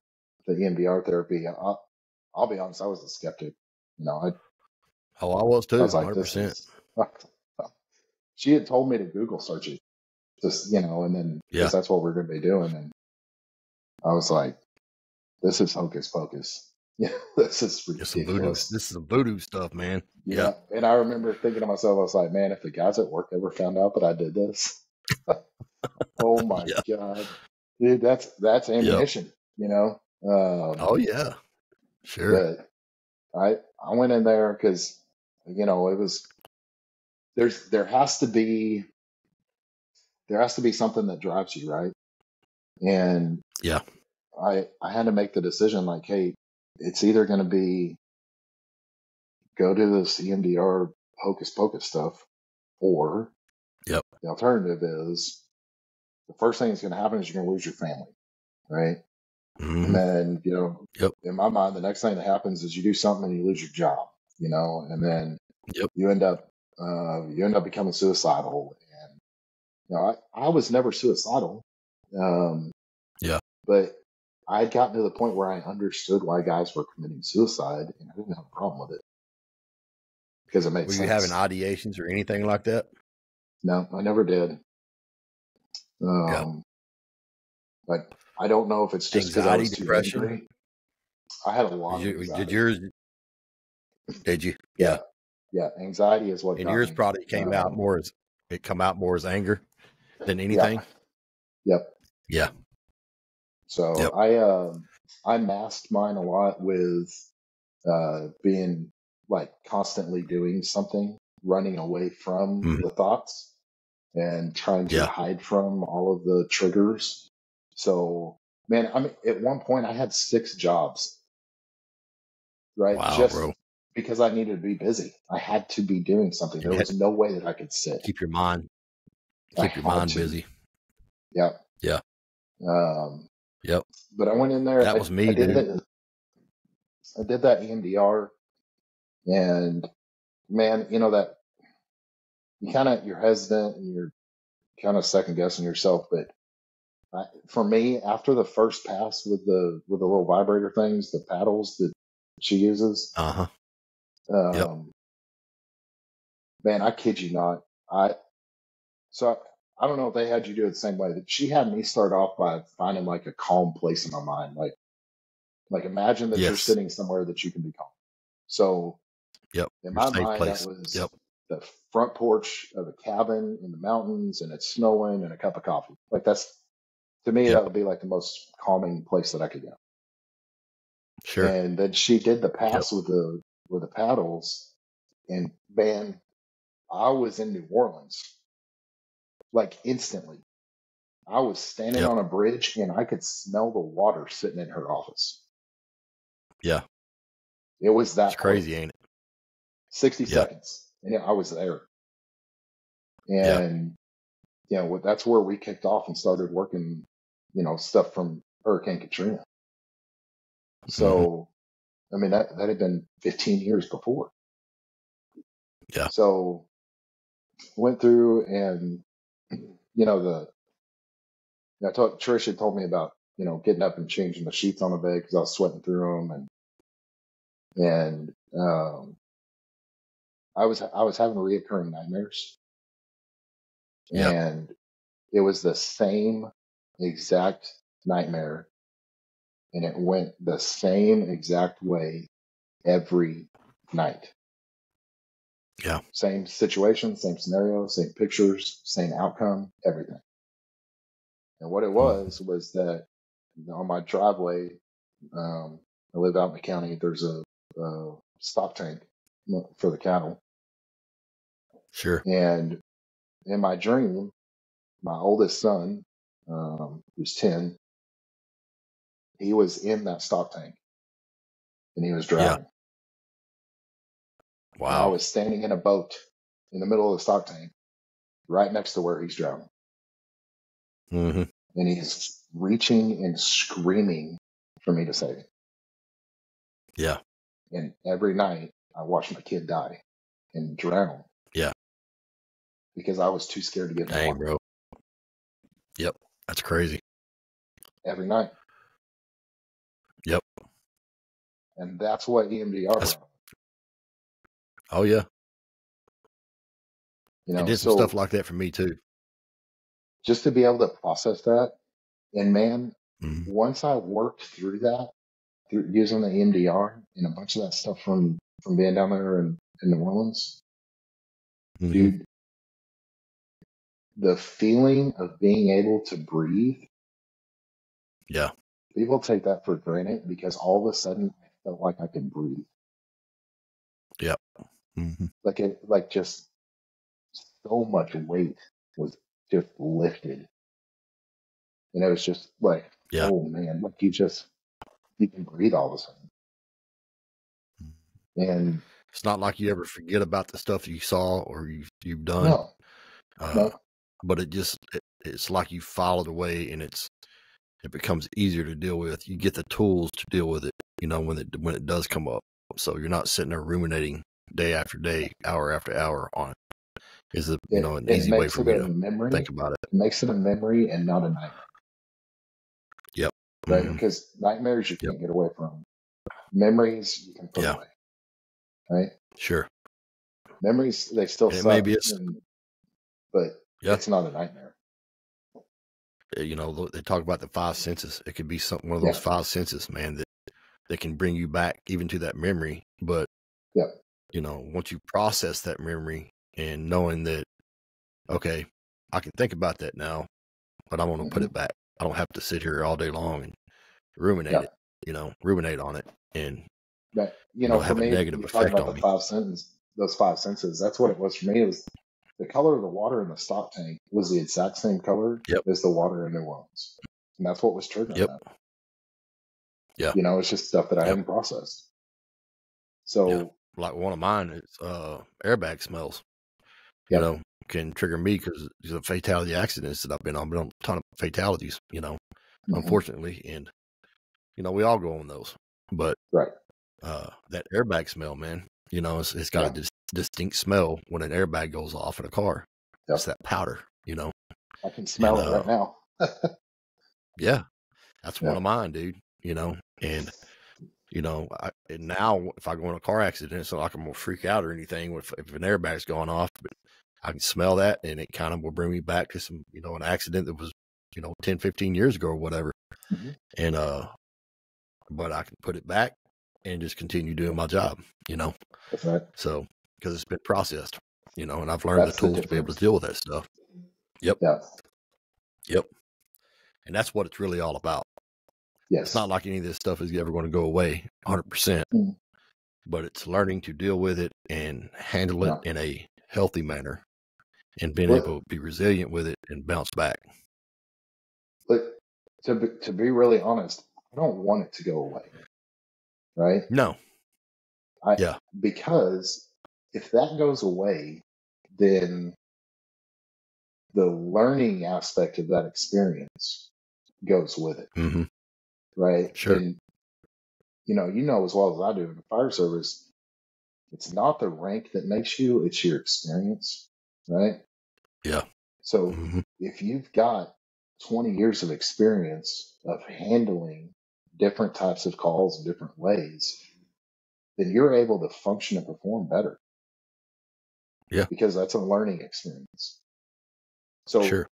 EMDR therapy, I'll be honest, I was a skeptic. You know, I was too. I was like, 100%. She had told me to Google search it, just, you know, and then because that's what we're going to be doing, and I was like, this is hocus pocus. Yeah, this is ridiculous. This is some voodoo stuff, man. Yeah. And I remember thinking to myself, I was like, man, if the guys at work ever found out that I did this, oh my God, dude, that's ammunition, you know? Oh yeah, sure. But I went in there because, you know, it was, there has to be something that drives you, right? And I had to make the decision, like, hey, it's either going to be go to this EMDR hocus pocus stuff, or the alternative is the first thing that's going to happen is you're going to lose your family, right? And then, you know, in my mind, the next thing that happens is you do something and you lose your job, you know, and then you end up becoming suicidal. And, you know, I was never suicidal. But I had gotten to the point where I understood why guys were committing suicide, and I didn't have a problem with it because it made sense. Were you having ideations or anything like that? No, I never did. Like, I don't know if it's just because I was depression. Too angry. I had a lot of anxiety. Did you? Yeah. Anxiety is what. And yours probably came out more as anger than anything. Yeah. So I masked mine a lot with being like constantly doing something, running away from the thoughts and trying to hide from all of the triggers. So, man, I mean, at one point I had 6 jobs, right? Wow, just bro. because I needed to be busy. I had to be doing something. There was no way that I could sit. Keep your mind busy. Yeah. Yeah. But I went in there. That was me, dude. I did that EMDR, and man, you know that you're hesitant and you're kind of second guessing yourself. But for me, after the first pass with the little vibrator things, the paddles that she uses, man, I kid you not, I don't know if they had you do it the same way. That she had me start off by finding like a calm place in my mind, like imagine that you're sitting somewhere that you can be calm. So in my mind, that was the front porch of a cabin in the mountains, and it's snowing, and a cup of coffee. Like that's, to me, that would be like the most calming place that I could go. Sure. And then she did the pass with the paddles, and man, I was in New Orleans, like instantly. I was standing on a bridge and I could smell the water sitting in her office. Yeah. It was that crazy, ain't it? 60 seconds. And I was there. And that's where we kicked off and started working, stuff from Hurricane Katrina. So, I mean, that had been 15 years before. Yeah. So went through and, Trish told me about, getting up and changing the sheets on the bed because I was sweating through them. And I was having reoccurring nightmares. Yeah. And it was the same exact nightmare. And it went the same exact way every night. Yeah. Same situation, same scenario, same pictures, same outcome, everything. And what it was that on my driveway, I live out in the county, there's a stock tank for the cattle. Sure. And in my dream, my oldest son, who's 10, he was in that stock tank and he was drowning. Wow. And I was standing in a boat in the middle of the stock tank right next to where he's drowning. Mm-hmm. And he's reaching and screaming for me to save him. Yeah. And every night I watch my kid die and drown. Yeah. Because I was too scared to get in the Dang, water. bro. Yep. That's crazy. Every night. Yep. And that's what EMDR brought. Oh, yeah. It did some stuff like that for me, too. Just to be able to process that. And, man, once I worked through that, through using the EMDR and a bunch of that stuff from being down there in New Orleans, dude, the feeling of being able to breathe. Yeah. People take that for granted because all of a sudden I felt like I could breathe. Yep. Mm-hmm. Like just so much weight was just lifted. And it was just like, oh man, like you can breathe all of a sudden. And it's not like you ever forget about the stuff you saw or you've done. No. But it's like you filed away and it becomes easier to deal with. You get the tools to deal with it, when it does come up. So you're not sitting there ruminating day after day, hour after hour on it. Is an easy way for me to think about it. It makes it a memory and not a nightmare. Yep. Right? Because nightmares you can't get away from. Memories you can put away. Right? Sure. Memories, they still suck. Maybe but it's not a nightmare. They talk about the five senses. It could be one of those five senses, man, that can bring you back even to that memory. But, once you process that memory and knowing that, okay, I can think about that now, but I want to put it back. I don't have to sit here all day long and ruminate ruminate on it and, have a negative effect on me. Those five senses, that's what it was for me. It was the color of the water in the stock tank was the exact same color as the water in New Orleans. And that's what was triggering that. Yeah. It's just stuff that I hadn't processed. So like one of mine is airbag smells, can trigger me because of fatality accidents that I've been on. A ton of fatalities, unfortunately. And, we all go on those. But that airbag smell, man, it's got a distinct smell when an airbag goes off in a car. It's that powder, I can smell it right now. Yeah. That's one of mine, dude, and now if I go in a car accident, it's not like I'm going to freak out or anything if an airbag's going off, but I can smell that and it kind of will bring me back to some, an accident that was, 10, 15 years ago or whatever. And, but I can put it back and just continue doing my job, That's right. So, because it's been processed, and I've learned the tools to be able to deal with that stuff. Yep. Yeah. Yep. And that's what it's really all about. Yes. It's not like any of this stuff is ever going to go away 100%, but it's learning to deal with it and handle it in a healthy manner and being able to be resilient with it and bounce back. But to be really honest, I don't want it to go away. Right? No. Because if that goes away, then the learning aspect of that experience goes with it, Mm-hmm. right? Sure. And you know as well as I do in the fire service, it's not the rank that makes you, it's your experience, right? Yeah. So Mm-hmm. if you've got 20 years of experience of handling different types of calls in different ways, then you're able to function and perform better. Yeah. Because that's a learning experience. So Sure.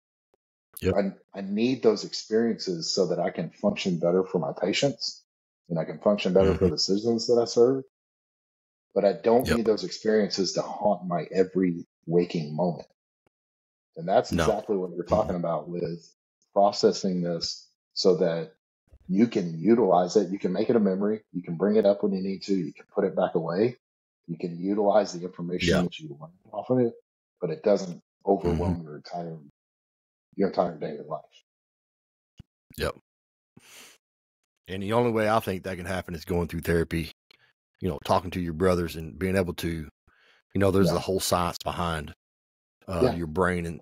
Yep. I need those experiences so that I can function better for my patients and I can function better Mm-hmm. for the citizens that I serve. But I don't Yep. need those experiences to haunt my every waking moment. And that's No. exactly what you're Mm-hmm. talking about with processing this so that you can utilize it. You can make it a memory. You can bring it up when you need to. You can put it back away. You can utilize the information Yeah. that you learn off of it, but it doesn't Mm-hmm. overwhelm your entire daily life. Yep. And the only way I think that can happen is going through therapy, talking to your brothers and being able to, there's Yeah. the whole science behind Yeah. your brain and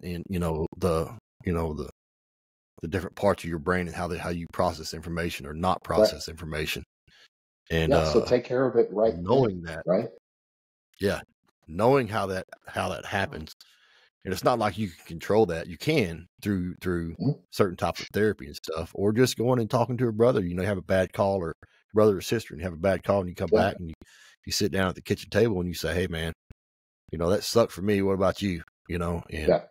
the different parts of your brain and how you process information or not process information. And Yeah. So take care of it right knowing then, that, right? yeah, knowing how that happens. And it's not like you can control that. You can through Mhm. certain types of therapy and stuff, or just going and talking to a brother. You have a bad call, or brother or sister, and you have a bad call, and you come Yeah. back and you sit down at the kitchen table and you say, "Hey, man, that sucked for me. What about you?" And Yeah.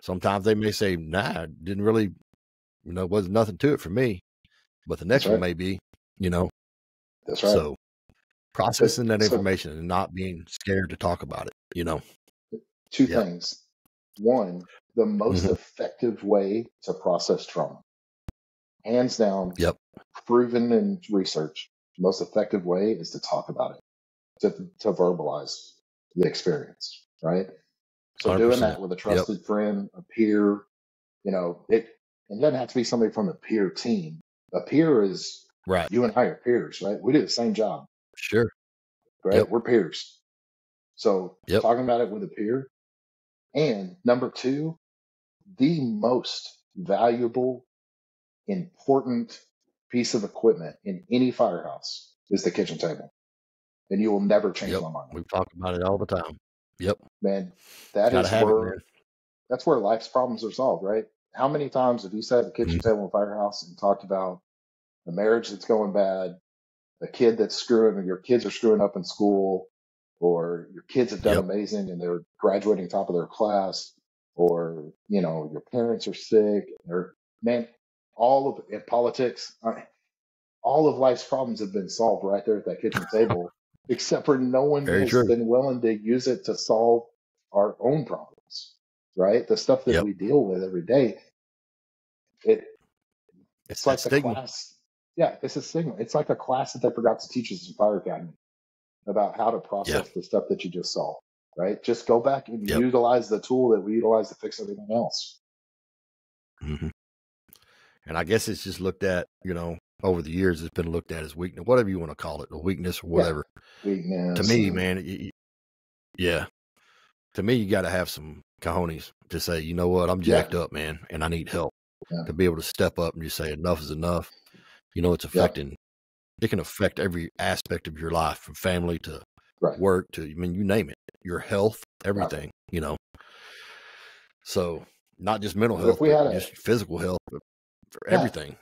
sometimes they may say, "Nah, it didn't really, wasn't nothing to it for me," but the next That's one right. may be, That's right. So processing that So information and not being scared to talk about it. two Yep. things. One, the most Mhm. effective way to process trauma, hands down, Yep. proven in research, the most effective way is to talk about it, to verbalize the experience, right? So doing 100%. that with a Yep. trusted friend, a peer, it doesn't have to be somebody from the peer team. A peer is Right. you and I are peers, right? We do the same job, Sure. right? Yep. We're peers. So Yep. talking about it with a peer. And number two, the most valuable, important piece of equipment in any firehouse is the kitchen table. And you will never change Yep. my mind. We talk about it all the time. Yep. Man, that Gotta is have it, man. that's where life's problems are solved, right? How many times have you sat at the kitchen table in a firehouse and talked about a marriage that's going bad, a kid that's screwing, your kids are screwing up in school, or your kids have done Yep. amazing and they're graduating top of their class, or your parents are sick, or man, all of in politics, all of life's problems have been solved right there at that kitchen table, except for no one Very has true. been willing to use it to solve our own problems, right? The stuff that Yep. we deal with every day. It's That like the stigma. class. Yeah, it's a stigma. It's like a class that they forgot to teach us in fire academy about how to Yeah. process the stuff that you just saw, right? Just go back and Yep. utilize the tool that we utilize to fix everything else. hmm And I guess it's just looked at, over the years, it's been looked at as weakness, whatever you want to call it, a weakness or whatever. Weakness. To me, man, yeah. To me, you got to have some cojones to say, you know what, I'm jacked up, man, and I need help. To be able to step up and just say enough is enough. It's affecting. It can affect every aspect of your life, from family to work to, you name it, your health, everything. So not just mental health, but just physical health, for everything.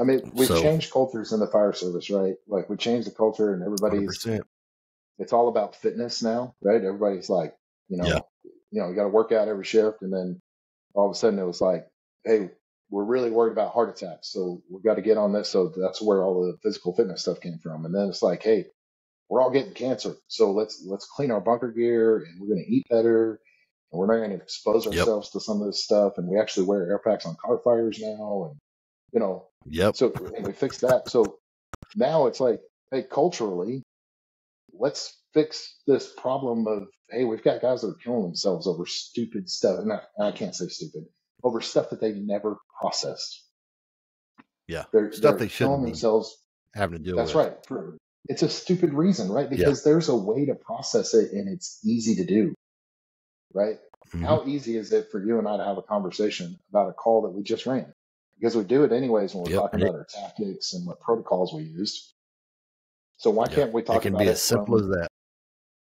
I mean, we've changed cultures in the fire service, right? Like we changed the culture, and everybody's 100%. It's all about fitness now, right? Everybody's like, you got to work out every shift, and then all of a sudden it was like, hey, we're really worried about heart attacks, so we've got to get on this. So that's where all the physical fitness stuff came from. And then it's like, hey, we're all getting cancer, so let's clean our bunker gear, and we're going to eat better, and we're not going to expose ourselves to some of this stuff. And we actually wear air packs on car fires now, and so and we fixed that. So now it's like, hey, culturally, let's fix this problem of, hey, we've got guys that are killing themselves over stupid stuff. And I can't say stupid, over stuff that they've never processed. Yeah. They're they shouldn't killing themselves. Having to deal That's with. right. It's a stupid reason, right? Because there's a way to process it and it's easy to do, right? How easy is it for you and I to have a conversation about a call that we just ran? Because we do it anyways when we're talking about our tactics and what protocols we used. So why can't we talk can about be it as simple from as that.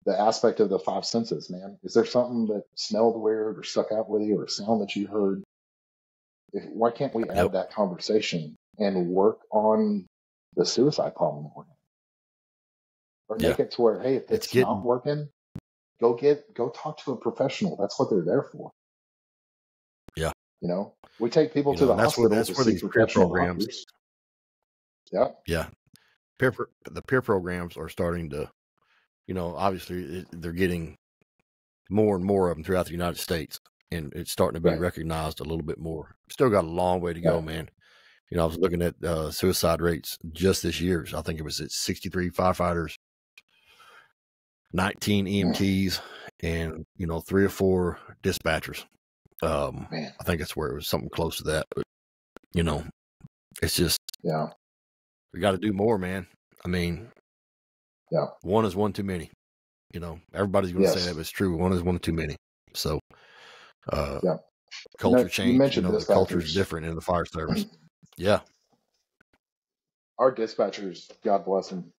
the aspect of the five senses, man? Is there something that smelled weird or stuck out with you, or a sound that you heard? Why can't we add that conversation and work on the suicide problem that we're having? Or make it to where, hey, if it's not working, go talk to a professional. That's what they're there for. Yeah. You know, we take people to the hospital to see professional doctors. Yeah. Yeah. The peer programs are starting to, you know, obviously they're getting more and more of them throughout the United States, and it's starting to be recognized a little bit more. Still got a long way to go, man. You know, I was looking at suicide rates just this year. I think it was at 63 firefighters, 19 EMTs, and, you know, 3 or 4 dispatchers. I think that's where it was something close to that. But, you know, it's just, we got to do more, man. I mean, one is one too many. You know, everybody's going to say that, but it's true. One is one too many. So, culture change. You know, the culture is different in the fire service. Yeah. Our dispatchers, God bless them.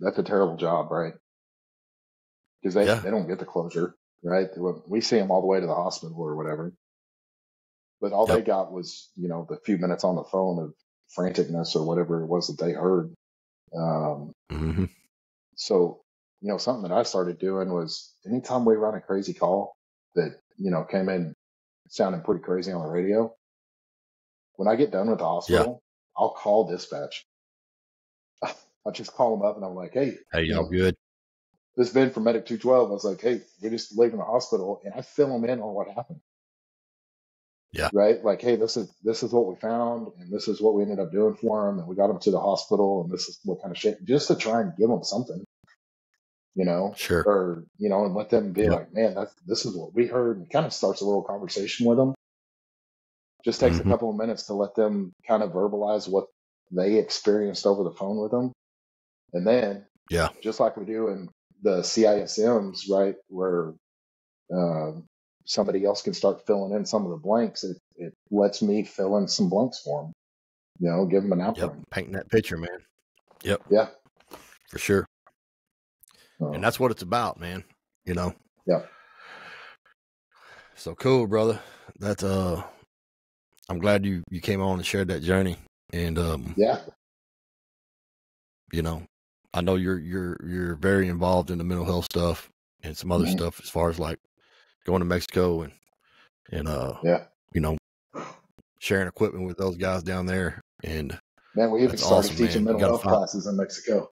That's a terrible job, right? Because they don't get the closure, right? We see them all the way to the hospital or whatever. But all they got was, you know, the few minutes on the phone of franticness or whatever it was that they heard. So, you know, something that I started doing was anytime we run a crazy call that, you know, came in sounding pretty crazy on the radio, when I get done with the hospital, I'll call dispatch. I'll just call them up and I'm like, hey, y'all good? This is Ben from Medic 212. I was like, hey, we're just leaving the hospital, and I fill them in on what happened. Yeah. Right. Like, hey, this is what we found, and this is what we ended up doing for them, and we got them to the hospital, and this is what kind of shit, just to try and give them something, you know, or, you know, and let them be like, man, this is what we heard, and kind of starts a little conversation with them. Just takes a couple of minutes to let them kind of verbalize what they experienced over the phone with them. And then, just like we do in the CISMs, right, where somebody else can start filling in some of the blanks, it lets me fill in some blanks for them, you know, give them an outline. Painting that picture, man. Yeah. For sure. And that's what it's about, man, you know? Yeah. So cool, brother. That's, I'm glad you came on and shared that journey. And, you know, I know you're very involved in the mental health stuff and some other stuff as far as like going to Mexico and you know, sharing equipment with those guys down there. And man, we even started teaching mental health classes in Mexico.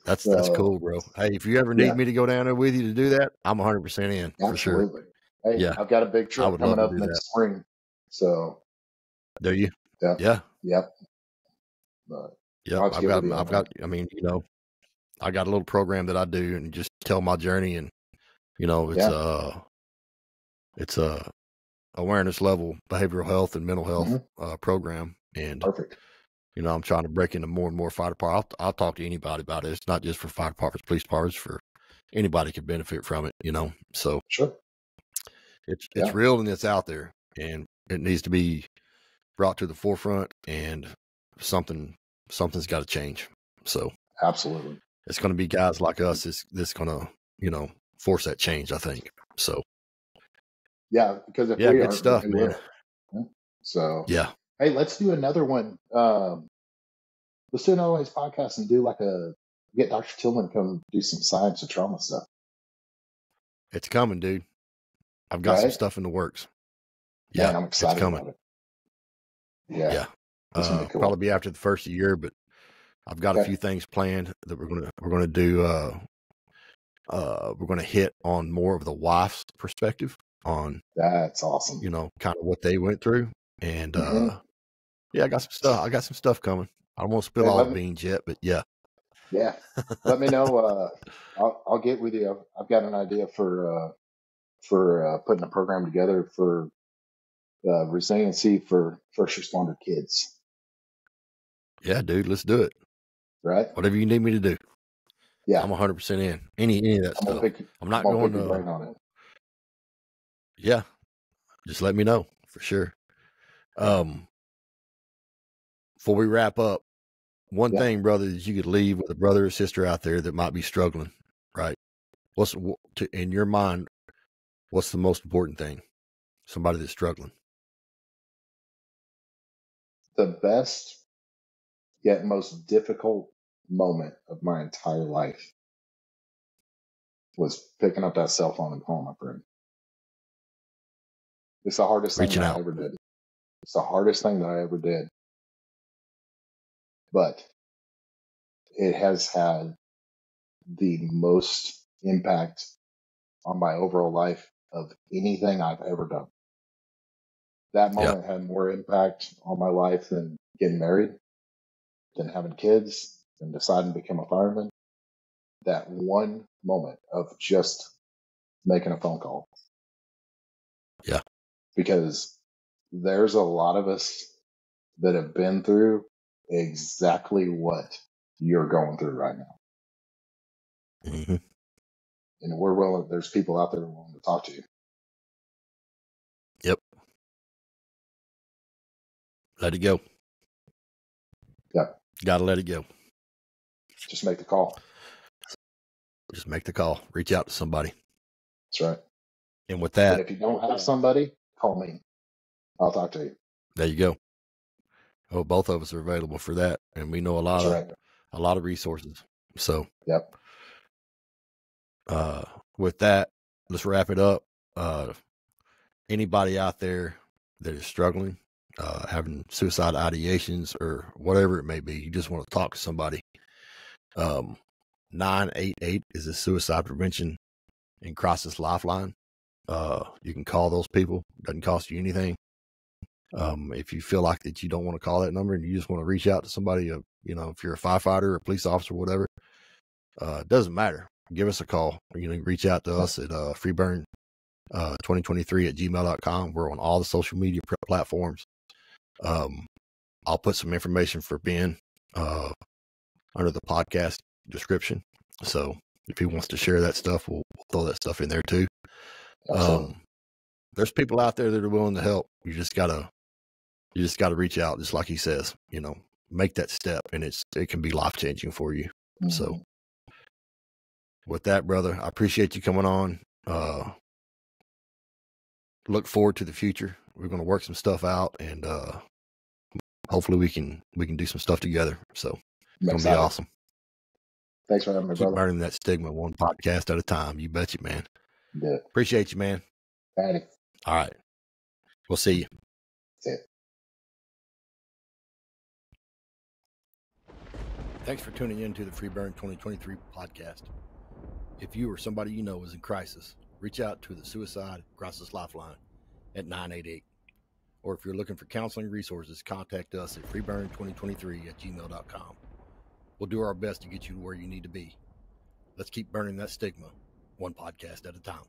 That's cool, bro. Hey, if you ever need me to go down there with you to do that, I'm 100% in. Absolutely. For sure. Hey, I've got a big trip coming up next spring. So do you? Yep. I've got, I mean, you know, I got a little program that I do and just tell my journey, and, you know, it's a awareness level behavioral health and mental health program. And, you know, I'm trying to break into more and more fire departments. I'll talk to anybody about it. It's not just for fire departments, police departments, for anybody could benefit from it, you know? So it's real and it's out there, and it needs to be brought to the forefront, and something's got to change. So absolutely, it's going to be guys like us that's going to, you know, force that change, I think. So because if we good aren't, stuff, man. So hey, let's do another one. Let's do another one of these podcasts and do get Dr. Tillman to come do some science of trauma stuff. It's coming, dude. I've got some stuff in the works. Man, I'm excited about it. Yeah. Cool. Probably be after the first of the year, but I've got a few things planned that we're gonna do. We're gonna hit on more of the wife's perspective on. That's awesome. You know, kind of what they went through, and I got some stuff. I got some stuff coming. I don't want to spill all the beans yet, but yeah. Let me know. I'll get with you. I've got an idea for putting a program together for resiliency for first responder kids. Yeah, dude, let's do it. Right. Whatever you need me to do. Yeah, I'm 100% in any of that stuff. I'm not going to brain on it. Yeah, just let me know for sure. Before we wrap up, one thing, brother, that you could leave with a brother or sister out there that might be struggling, right? In your mind, what's the most important thing? Somebody that's struggling. The best yet most difficult moment of my entire life was picking up that cell phone and calling my friend. It's the hardest thing that I ever did. It's the hardest thing that I ever did. But it has had the most impact on my overall life of anything I've ever done. That moment had more impact on my life than getting married, than having kids, than deciding to become a fireman. That one moment of just making a phone call. Yeah. Because there's a lot of us that have been through exactly what you're going through right now. Mm-hmm. And there's people out there willing to talk to you. Yep. Let it go. Yep. Gotta let it go. Just make the call. Just make the call. Reach out to somebody. That's right. And with that, and if you don't have somebody, call me. I'll talk to you. There you go. Oh, both of us are available for that, and we know a lot of resources. So, yep. With that, let's wrap it up. Anybody out there that is struggling, having suicide ideations or whatever it may be, you just want to talk to somebody. 988 is a suicide prevention and crisis lifeline. You can call those people. It doesn't cost you anything. If you feel like that you don't want to call that number and you just want to reach out to somebody, if you're a firefighter or a police officer or whatever, it doesn't matter. Give us a call. Reach out to us at freeburn2023@gmail.com. We're on all the social media platforms. I'll put some information for Ben under the podcast description. So if he wants to share that stuff, we'll throw that stuff in there too. There's people out there that are willing to help. You just gotta reach out, just like he says, make that step, and it can be life-changing for you. Mm-hmm. So with that, brother, I appreciate you coming on. Look forward to the future. We're going to work some stuff out, and hopefully we can do some stuff together. So it's going to be awesome. Thanks for having me, brother. Keep burning that stigma one podcast at a time. You betcha, man. Yeah. Appreciate you, man. Patty. All right. We'll see you. See ya. Thanks for tuning in to the Freeburn 2023 podcast. If you or somebody you know is in crisis, reach out to the Suicide Crisis Lifeline at 988. Or if you're looking for counseling resources, contact us at freeburn2023@gmail.com. We'll do our best to get you to where you need to be. Let's keep burning that stigma, one podcast at a time.